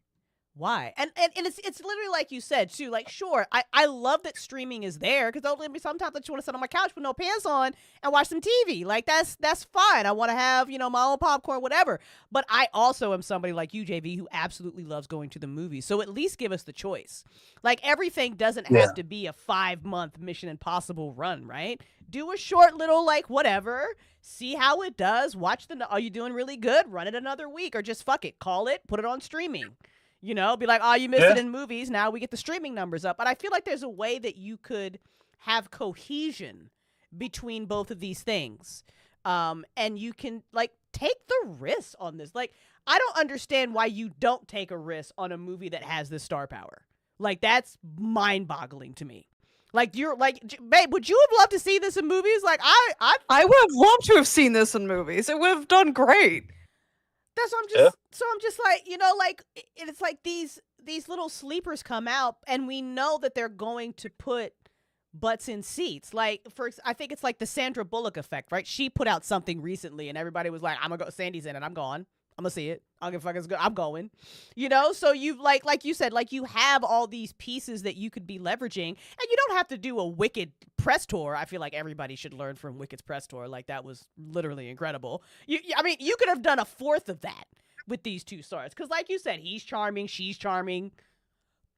why? And it's literally like you said too. Like, sure, I love that streaming is there because sometimes I just want to sit on my couch with no pants on and watch some TV. Like that's fine. I want to have my own popcorn, whatever. But I also am somebody like you, JV, who absolutely loves going to the movies. So at least give us the choice. Like everything doesn't have to be a 5-month Mission Impossible run, right? Do a short little like whatever. See how it does. Are you doing really good? Run it another week or just fuck it. Call it. Put it on streaming. Be like, oh, you missed it in movies. Now we get the streaming numbers up. But I feel like there's a way that you could have cohesion between both of these things. And you can, like, take the risk on this. Like, I don't understand why you don't take a risk on a movie that has this star power. Like, that's mind-boggling to me. Like, you're like, babe, would you have loved to see this in movies? Like, I would have loved to have seen this in movies. It would have done great. That's what I'm just like, like it's like these little sleepers come out and we know that they're going to put butts in seats. Like I think it's like the Sandra Bullock effect, right? She put out something recently and everybody was like, I'm gonna go, Sandy's in it, I'm gone. I'm gonna see it. I don't give a fuck, it's good. I'm going. So you've like you said, like you have all these pieces that you could be leveraging, and you don't have to do a Wicked press tour. I feel like everybody should learn from Wicked's press tour. Like that was literally incredible. You could have done a fourth of that with these two stars, because like you said, he's charming, she's charming.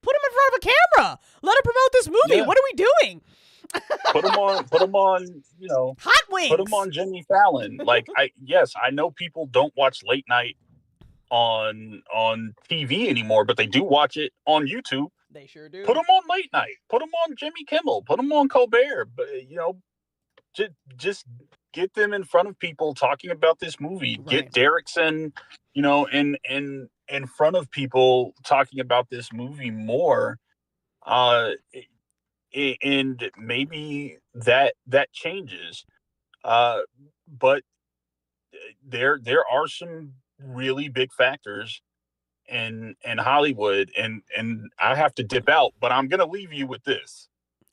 Put him in front of a camera. Let him promote this movie. Yeah. What are we doing? Put him on, Hot Wings. Put him on Jimmy Fallon. Like, I know people don't watch late night on TV anymore, but they do watch it on YouTube. They sure do. Put him on late night. Put him on Jimmy Kimmel. Put him on Colbert. But just get them in front of people talking about this movie. Right. Get Derrickson, in front of people talking about this movie more. And maybe that changes. But there are some really big factors in Hollywood, and I have to dip out, but I'm gonna leave you with this.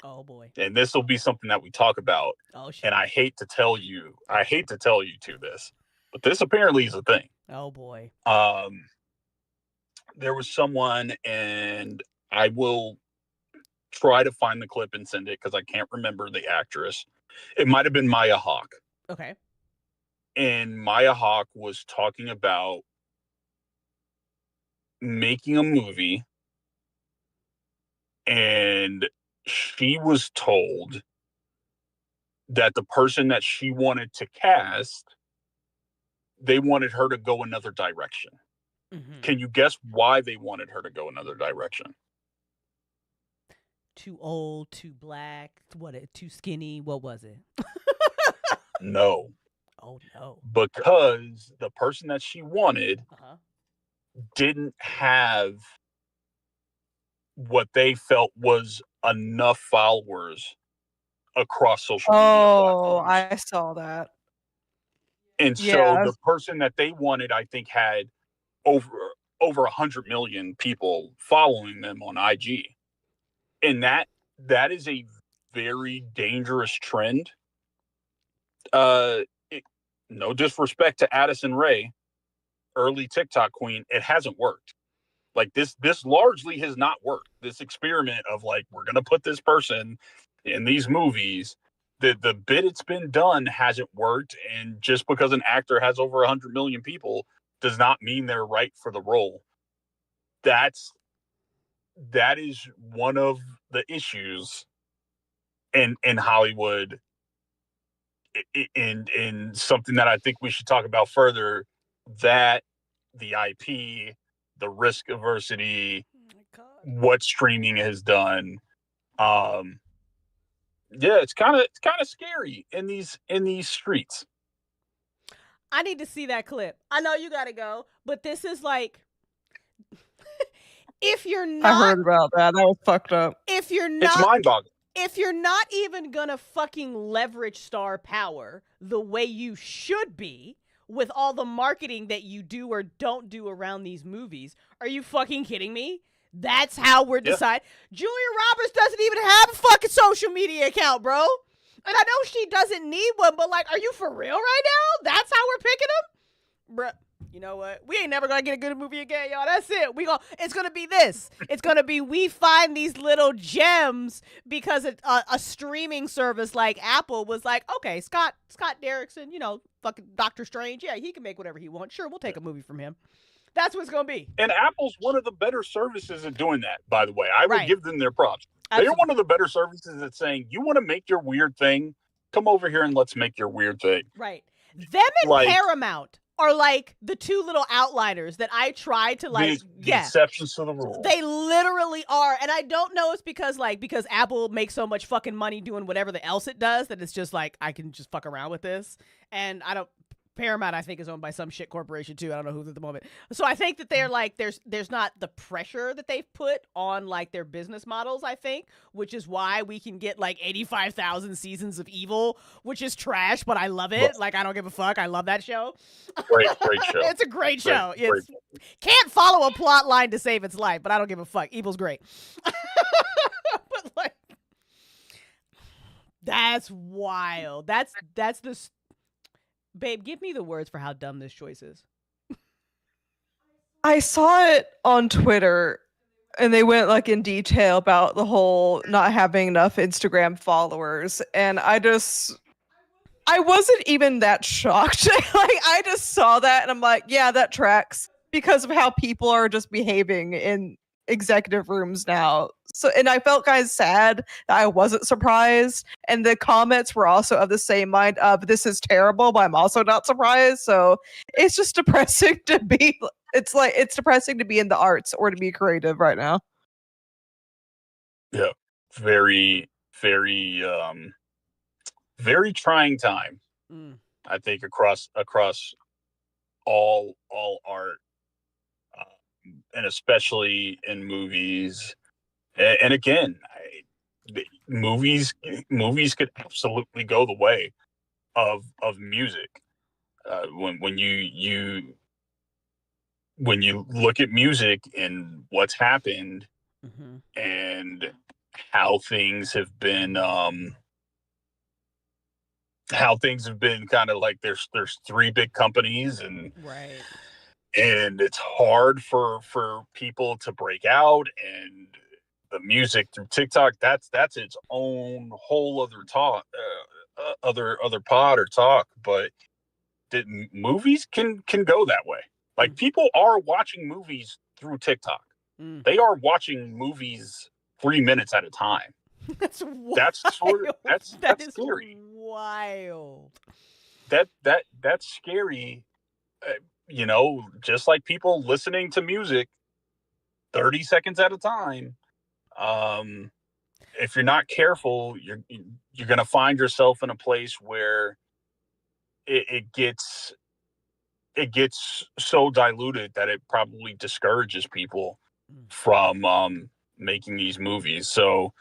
Oh boy. And this will be something that we talk about. Oh shit. And I hate to tell you to this, but this apparently is a thing. Oh boy. There was someone, and I will try to find the clip and send it because I can't remember the actress. It might have been Maya Hawke. Okay. And Maya Hawke was talking about making a movie, and she was told that the person that she wanted to cast, they wanted her to go another direction. Mm-hmm. Can you guess why they wanted her to go another direction? Too old, too black, too skinny, what was it? No. Oh no. Because the person that she wanted didn't have what they felt was enough followers across social media platforms. I saw that. And so the person that they wanted, I think, had over 100 million people following them on IG. And that is a very dangerous trend. No disrespect to Addison Rae, early TikTok queen, it hasn't worked. Like this largely has not worked. This experiment of like, we're going to put this person in these movies, the bit it's been done hasn't worked. And just because an actor has over 100 million people does not mean they're right for the role. That is one of the issues in Hollywood, and something that I think we should talk about further that, the IP, the risk aversity, Oh my God. what streaming has done. Yeah, it's kind of scary in these streets. I need to see that clip. I know you gotta go, but this is like, if you're I not, heard about that. That was fucked up. if you're It's not, mind-boggling. if you're not even gonna fucking leverage star power the way you should be with all the marketing that you do or don't do around these movies, are you fucking kidding me? That's how we're deciding. Julia Roberts doesn't even have a fucking social media account, bro. And I know she doesn't need one, but like, are you for real right now? That's how we're picking them? Bruh. You know what? We ain't never gonna get a good movie again, y'all. That's it. It's gonna be this. It's gonna be, we find these little gems because a streaming service like Apple was like, okay, Scott Derrickson, you know, fucking Doctor Strange. Yeah, he can make whatever he wants. Sure, we'll take a movie from him. That's what it's gonna be. And Apple's one of the better services at doing that, by the way. I would Right. give them their props. Absolutely. They're one of the better services at saying, you want to make your weird thing? Come over here and let's make your weird thing. Right. Them and Like- Paramount are like the two little outliners that I try to like, the exceptions to the rule. They literally are. And I don't know it's because Apple makes so much fucking money doing whatever else it does that it's just like, I can just fuck around with this. And Paramount, I think, is owned by some shit corporation too. I don't know who at the moment. So I think that they're like, there's not the pressure that they've put on like their business models, I think, which is why we can get like 85,000 seasons of Evil, which is trash, but I love it. Right. Like, I don't give a fuck. I love that show. Great show. It's a great show. Great. Can't follow a plot line to save its life, but I don't give a fuck. Evil's great. But like, that's wild. That's the babe, give me the words for how dumb this choice is. I saw it on Twitter and they went like in detail about the whole not having enough Instagram followers. And I wasn't even that shocked. Like, I just saw that and I'm like, yeah, that tracks because of how people are just behaving in executive rooms now. So, and I felt kind of sad that I wasn't surprised. And the comments were also of the same mind of, this is terrible, but I'm also not surprised. So it's just depressing to be, it's depressing to be in the arts or to be creative right now. Yeah. Very, very, very trying time. I think across all art, and especially in movies. And again, movies could absolutely go the way of music. When you look at music and what's happened, and how things have been kind of like there's three big companies, and right, and it's hard for people to break out, and the music through TikTok, that's its own whole other talk, other pod or talk. But movies can go that way. Like, people are watching movies through TikTok. They are watching movies 3 minutes at a time. That's wild. That's scary. Wild. That's scary. You know, just like people listening to music 30 seconds at a time. If you're not careful, you're going to find yourself in a place where it gets so diluted that it probably discourages people from making these movies. So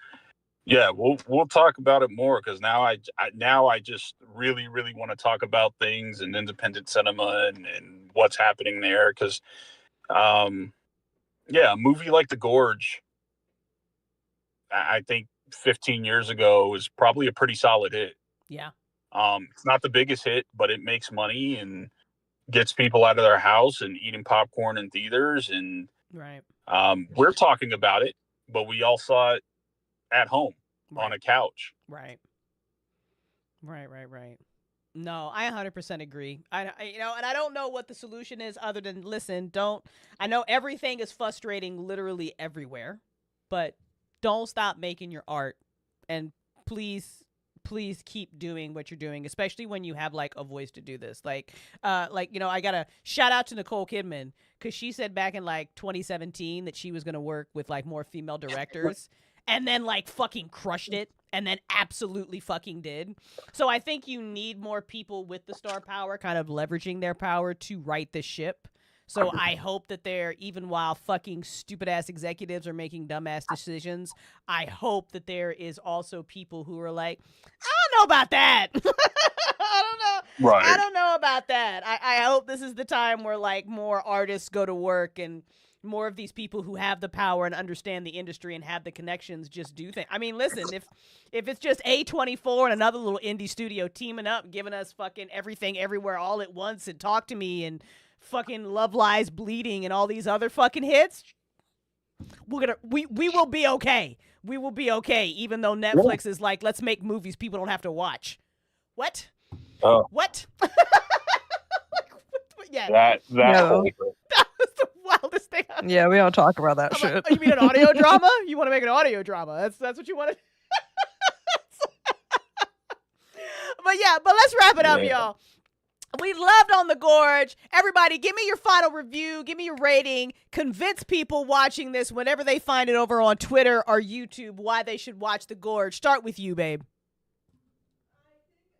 yeah, we'll talk about it more, because now I just really want to talk about things and independent cinema and what's happening there, because a movie like The Gorge, I think 15 years ago, was probably a pretty solid hit. Yeah. It's not the biggest hit, but it makes money and gets people out of their house and eating popcorn in theaters. And right. We're talking about it, but we all saw it at home on a couch. Right. No, I 100% agree. And I don't know what the solution is other than, listen, I know everything is frustrating literally everywhere, but don't stop making your art, and please please keep doing what you're doing, especially when you have like a voice to do this. Like I gotta shout out to Nicole Kidman because she said back in like 2017 that she was gonna work with like more female directors, and then like fucking crushed it, and then absolutely fucking did. So I think you need more people with the star power, kind of leveraging their power to right the ship. So I hope that they're, even while fucking stupid ass executives are making dumbass decisions, I hope that there is also people who are like, I don't know about that. I don't know. Right. I don't know about that. I hope this is the time where like more artists go to work and more of these people who have the power and understand the industry and have the connections just do things. I mean, listen, if it's just A24 and another little indie studio teaming up, giving us fucking everything everywhere all at once and Talk to Me and fucking Love Lies Bleeding and all these other fucking hits, we will be okay. We will be okay, even though Netflix is like, let's make movies people don't have to watch. What? What? Yeah. That No. That was the wildest thing. Yeah, we don't talk about that I'm shit. like, oh, you mean an audio drama? You want to make an audio drama? That's what you want to. But let's wrap it up, y'all. We loved On the Gorge. Everybody, give me your final review. Give me your rating. Convince people watching this whenever they find it over on Twitter or YouTube why they should watch The Gorge. Start with you, babe.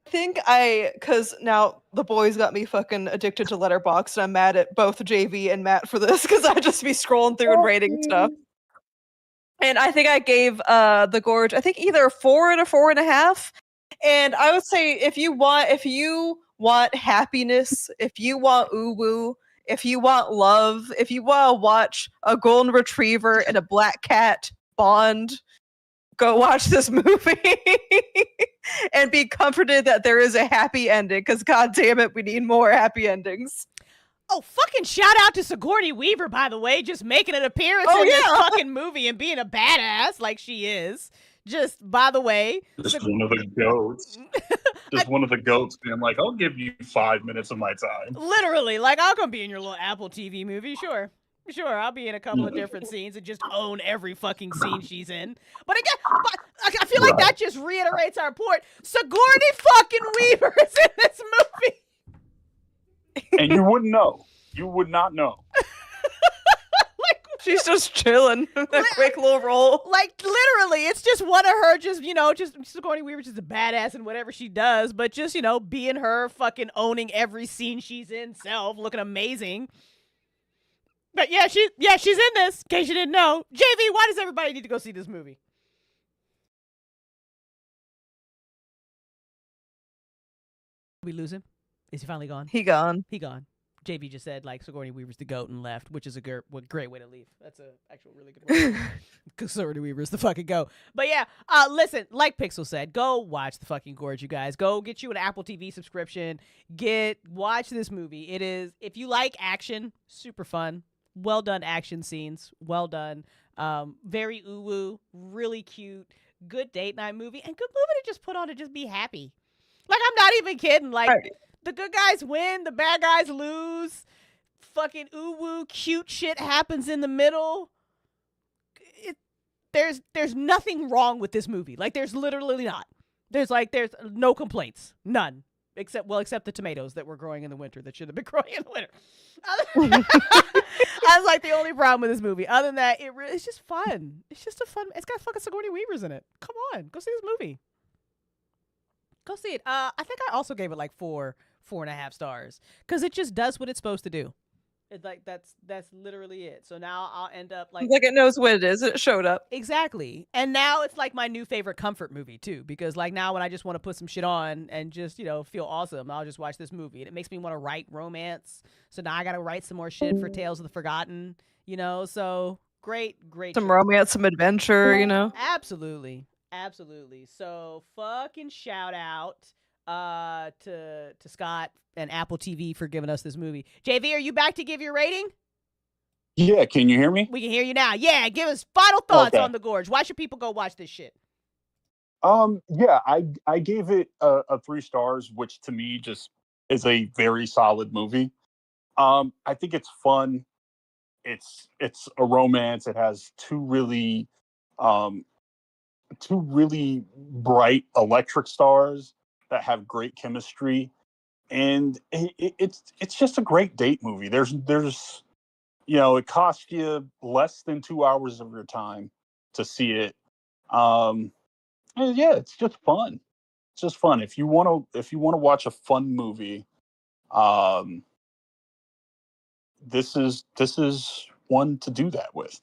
I think because now the boys got me fucking addicted to Letterboxd, and I'm mad at both JV and Matt for this because I just be scrolling through and rating stuff. And I think I gave The Gorge, I think either a 4 and a 4.5. And I would say if you want happiness, if you want uwu, if you want love, if you want to watch a golden retriever and a black cat bond, go watch this movie and be comforted that there is a happy ending, because god damn it, we need more happy endings. Oh, fucking shout out to Sigourney Weaver, by the way, just making an appearance in this fucking movie and being a badass like she is. Just, by the way. Just one of the goats. Just one of the goats being like, I'll give you 5 minutes of my time. Literally, like, I'll come be in your little Apple TV movie, sure. Sure, I'll be in a couple of different scenes and just own every fucking scene she's in. But again, I feel like that just reiterates our point. Sigourney fucking Weaver is in this movie. And you wouldn't know. You would not know. She's just chilling. That quick little roll. Like, literally, it's just one of her, just Sigourney Weaver, just a badass in whatever she does, but just, being her, fucking owning every scene she's in self, looking amazing. But yeah, she's in this, in case you didn't know. JV, why does everybody need to go see this movie? We lose him? Is he finally gone? He gone. He gone. JV just said, like, Sigourney Weaver's the goat and left, which is a great way to leave. That's a actual really good way. Because Sigourney Weaver's the fucking goat. But yeah, listen, like Pixel said, go watch the fucking Gorge, you guys. Go get you an Apple TV subscription. Watch this movie. It is, if you like action, super fun. Well done action scenes. Well done. Very uwu, really cute. Good date night movie. And good movie to just put on to just be happy. Like, I'm not even kidding. Like, the good guys win, the bad guys lose. Fucking uwu, cute shit happens in the middle. There's nothing wrong with this movie. Like, there's literally not. There's no complaints. None. Except the tomatoes that were growing in the winter that should have been growing in the winter. That's like the only problem with this movie. Other than that, it's just fun. It's just it's got fucking Sigourney Weaver's in it. Come on, go see this movie. Go see it. I think I also gave it like 4.5 stars because it just does what it's supposed to do. It's like that's literally it. So now I'll end up like it knows what it is. It showed up. Exactly. And now it's like my new favorite comfort movie too, because like now when I just want to put some shit on and just, feel awesome, I'll just watch this movie. And it makes me want to write romance. So now I got to write some more shit for Tales of the Forgotten, so great. Some romance, some adventure, Absolutely. So fucking shout out to Scott and Apple TV for giving us this movie. JV, are you back to give your rating? Yeah, can you hear me? We can hear you now. Yeah, give us final thoughts on The Gorge. Why should people go watch this shit? Yeah, I gave it a 3 stars, which to me just is a very solid movie. I think it's fun. It's a romance. It has 2 really two really bright electric stars that have great chemistry, and it's just a great date movie. There's it costs you less than 2 hours of your time to see it. And yeah, it's just fun. It's just fun. If you want to watch a fun movie, um, this is one to do that with.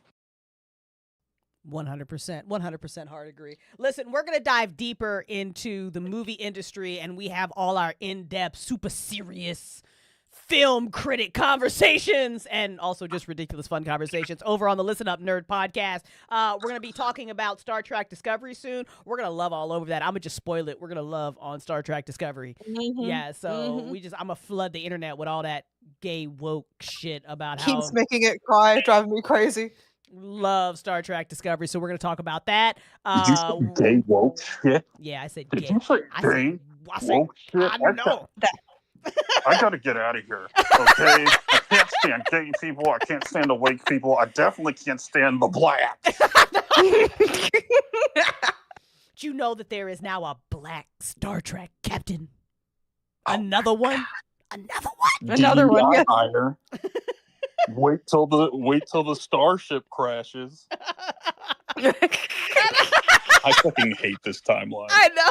100% hard agree. Listen, we're going to dive deeper into the movie industry, and we have all our in-depth, super serious film critic conversations and also just ridiculous fun conversations over on the Listen Up Nerd podcast. We're going to be talking about Star Trek Discovery soon. We're going to love all over that. I'm going to just spoil it. We're going to love on Star Trek Discovery. Mm-hmm. Yeah, so I'm going to flood the internet with all that gay woke shit about how... Keeps making it cry, driving me crazy. Love Star Trek Discovery, so we're going to talk about that. Did you say gay woke shit? Yeah, I said gay. Did you say gay woke shit? I know. I gotta get out of here, okay? I can't stand gay people. I can't stand awake people. I definitely can't stand the blacks. Do you know that there is now a black Star Trek captain? Another one? Another one? Another one, yes. Hire. Wait till the starship crashes. I fucking hate this timeline. I know.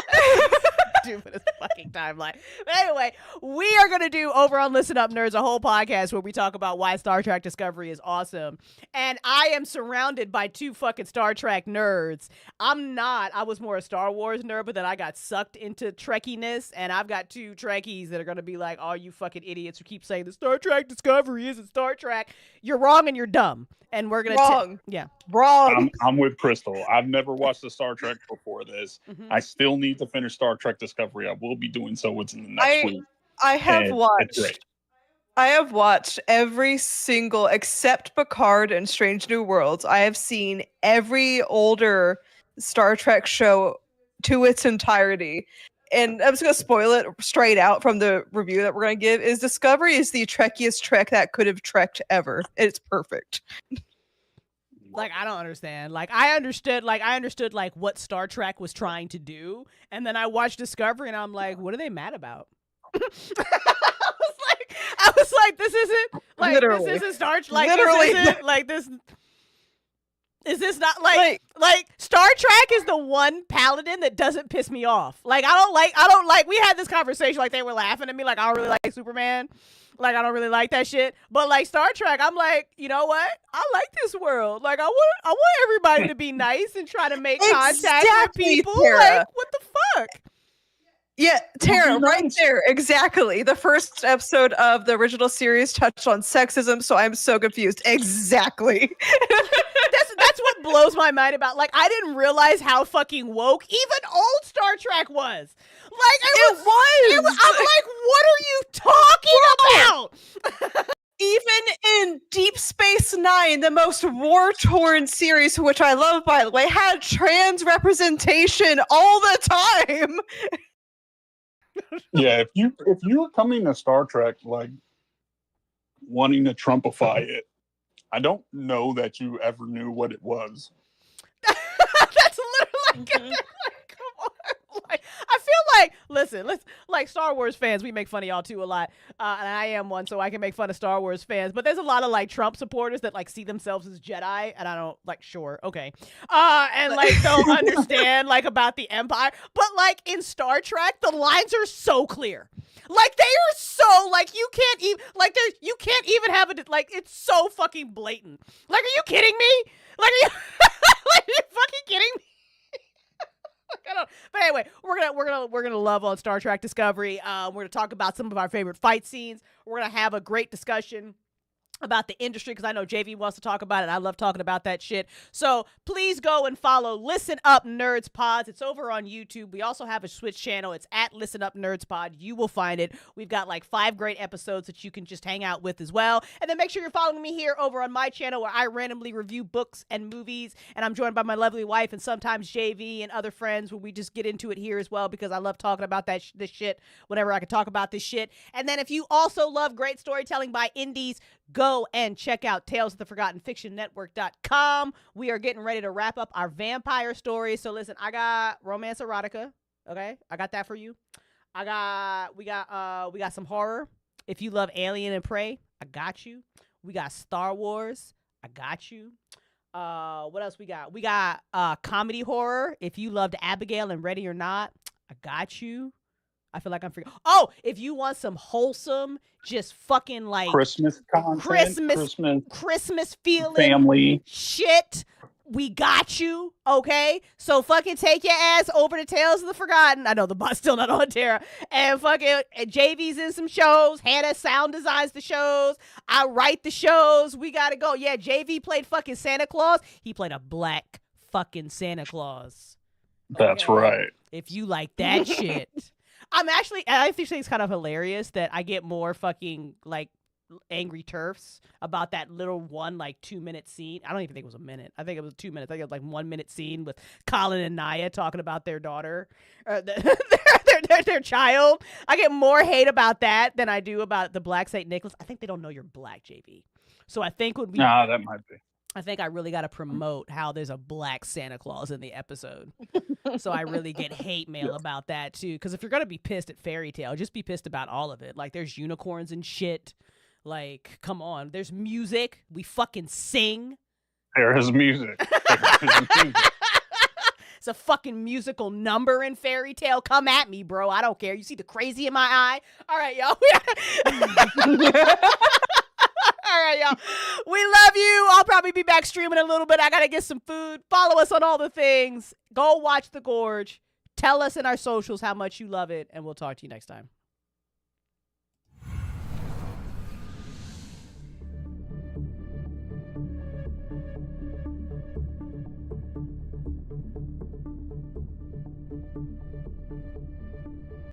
Stupidest fucking timeline. But anyway, we are going to do over on Listen Up Nerds a whole podcast where we talk about why Star Trek Discovery is awesome. And I am surrounded by two fucking Star Trek nerds. I was more a Star Wars nerd, but then I got sucked into Trekkiness, and I've got two Trekkies that are going to be like, oh, you fucking idiots who keep saying the Star Trek Discovery isn't Star Trek. You're wrong and you're dumb. And we're going to... Wrong. I'm with Crystal. I've never watched a Star Trek before this. Mm-hmm. I still need to finish Star Trek Discovery. I will be doing so within the next week. I have watched every single, except Picard and Strange New Worlds. I have seen every older Star Trek show to its entirety. And I'm just going to spoil it straight out from the review that we're going to give, is Discovery is the Trekkiest Trek that could have trekked ever. It's perfect. Like, I don't understand. I understood what Star Trek was trying to do. And then I watched Discovery and I'm like, what are they mad about? I was like, this isn't Star Trek. Like, literally. This isn't like this. Is this not like Star Trek is the one paladin that doesn't piss me off. Like, I don't like, we had this conversation, like, they were laughing at me, like, I don't really like Superman. Like, I don't really like that shit. But, like, Star Trek, I'm like, you know what? I like this world. Like, I want everybody to be nice and try to make contact with people. Tara. Like, what the fuck? Yeah, Tara, right there. Exactly. The first episode of the original series touched on sexism, so I'm so confused. Exactly. That's what blows my mind about, like, I didn't realize how fucking woke even old Star Trek was. Like, it was. I'm like, what are you talking about? Even in Deep Space Nine, the most war-torn series, which I love, by the way, had trans representation all the time. Yeah, if you were coming to Star Trek, like, wanting to Trumpify it, I don't know that you ever knew what it was. That's literally come on. Like, I feel like, listen, like Star Wars fans, we make fun of y'all too a lot, and I am one, so I can make fun of Star Wars fans. But there's a lot of like Trump supporters that like see themselves as Jedi, and I don't like. Sure, okay, and like don't understand like about the Empire. But like in Star Trek, the lines are so clear. Like, they are so, like, you can't even have it, like, it's so fucking blatant. Like, are you kidding me? Like, are you fucking kidding me? But anyway, we're gonna love on Star Trek Discovery. We're gonna talk about some of our favorite fight scenes. We're gonna have a great discussion about the industry, because I know JV wants to talk about it. I love talking about that shit. So please go and follow Listen Up Nerds Pods. It's over on YouTube. We also have a Switch channel. It's at Listen Up Nerds Pod. You will find it. We've got like 5 great episodes that you can just hang out with as well. And then make sure you're following me here over on my channel, where I randomly review books and movies. And I'm joined by my lovely wife and sometimes JV and other friends, where we just get into it here as well, because I love talking about this shit whenever I can talk about this shit. And then if you also love great storytelling by indies, go and check out Tales of the Forgotten Fiction Network.com. We are getting ready to wrap up our vampire stories. So listen, I got romance erotica. Okay. I got that for you. we got some horror. If you love Alien and Prey, I got you. We got Star Wars. I got you. What else we got? We got comedy horror. If you loved Abigail and Ready or Not, I got you. I feel like I'm forgetting. Oh, if you want some wholesome, just fucking like Christmas content, Christmas feeling, family shit, we got you. Okay, so fucking take your ass over to Tales of the Forgotten. I know the bot's still not on Terra, and fucking JV's in some shows. Hannah sound designs the shows. I write the shows. We gotta go. Yeah, JV played fucking Santa Claus. He played a black fucking Santa Claus. Okay? That's right. If you like that shit. I think it's kind of hilarious that I get more fucking like angry turfs about that little one like 2-minute scene. I don't even think it was a minute. I think it was 2 minutes. I think it was like 1 minute scene with Colin and Naya talking about their daughter, their child. I get more hate about that than I do about the Black Saint Nicholas. I think they don't know you're black, JB. So I think that might be. I think I really got to promote how there's a black Santa Claus in the episode. So I really get hate mail about that too. Because if you're going to be pissed at Fairy Tale, just be pissed about all of it. Like there's unicorns and shit. Like, come on. There's music. We fucking sing. There is music. It's a fucking musical number in Fairy Tale. Come at me, bro. I don't care. You see the crazy in my eye? All right, y'all. All right, y'all. We love you. I'll probably be back streaming a little bit. I got to get some food. Follow us on all the things. Go watch The Gorge. Tell us in our socials how much you love it, and we'll talk to you next time.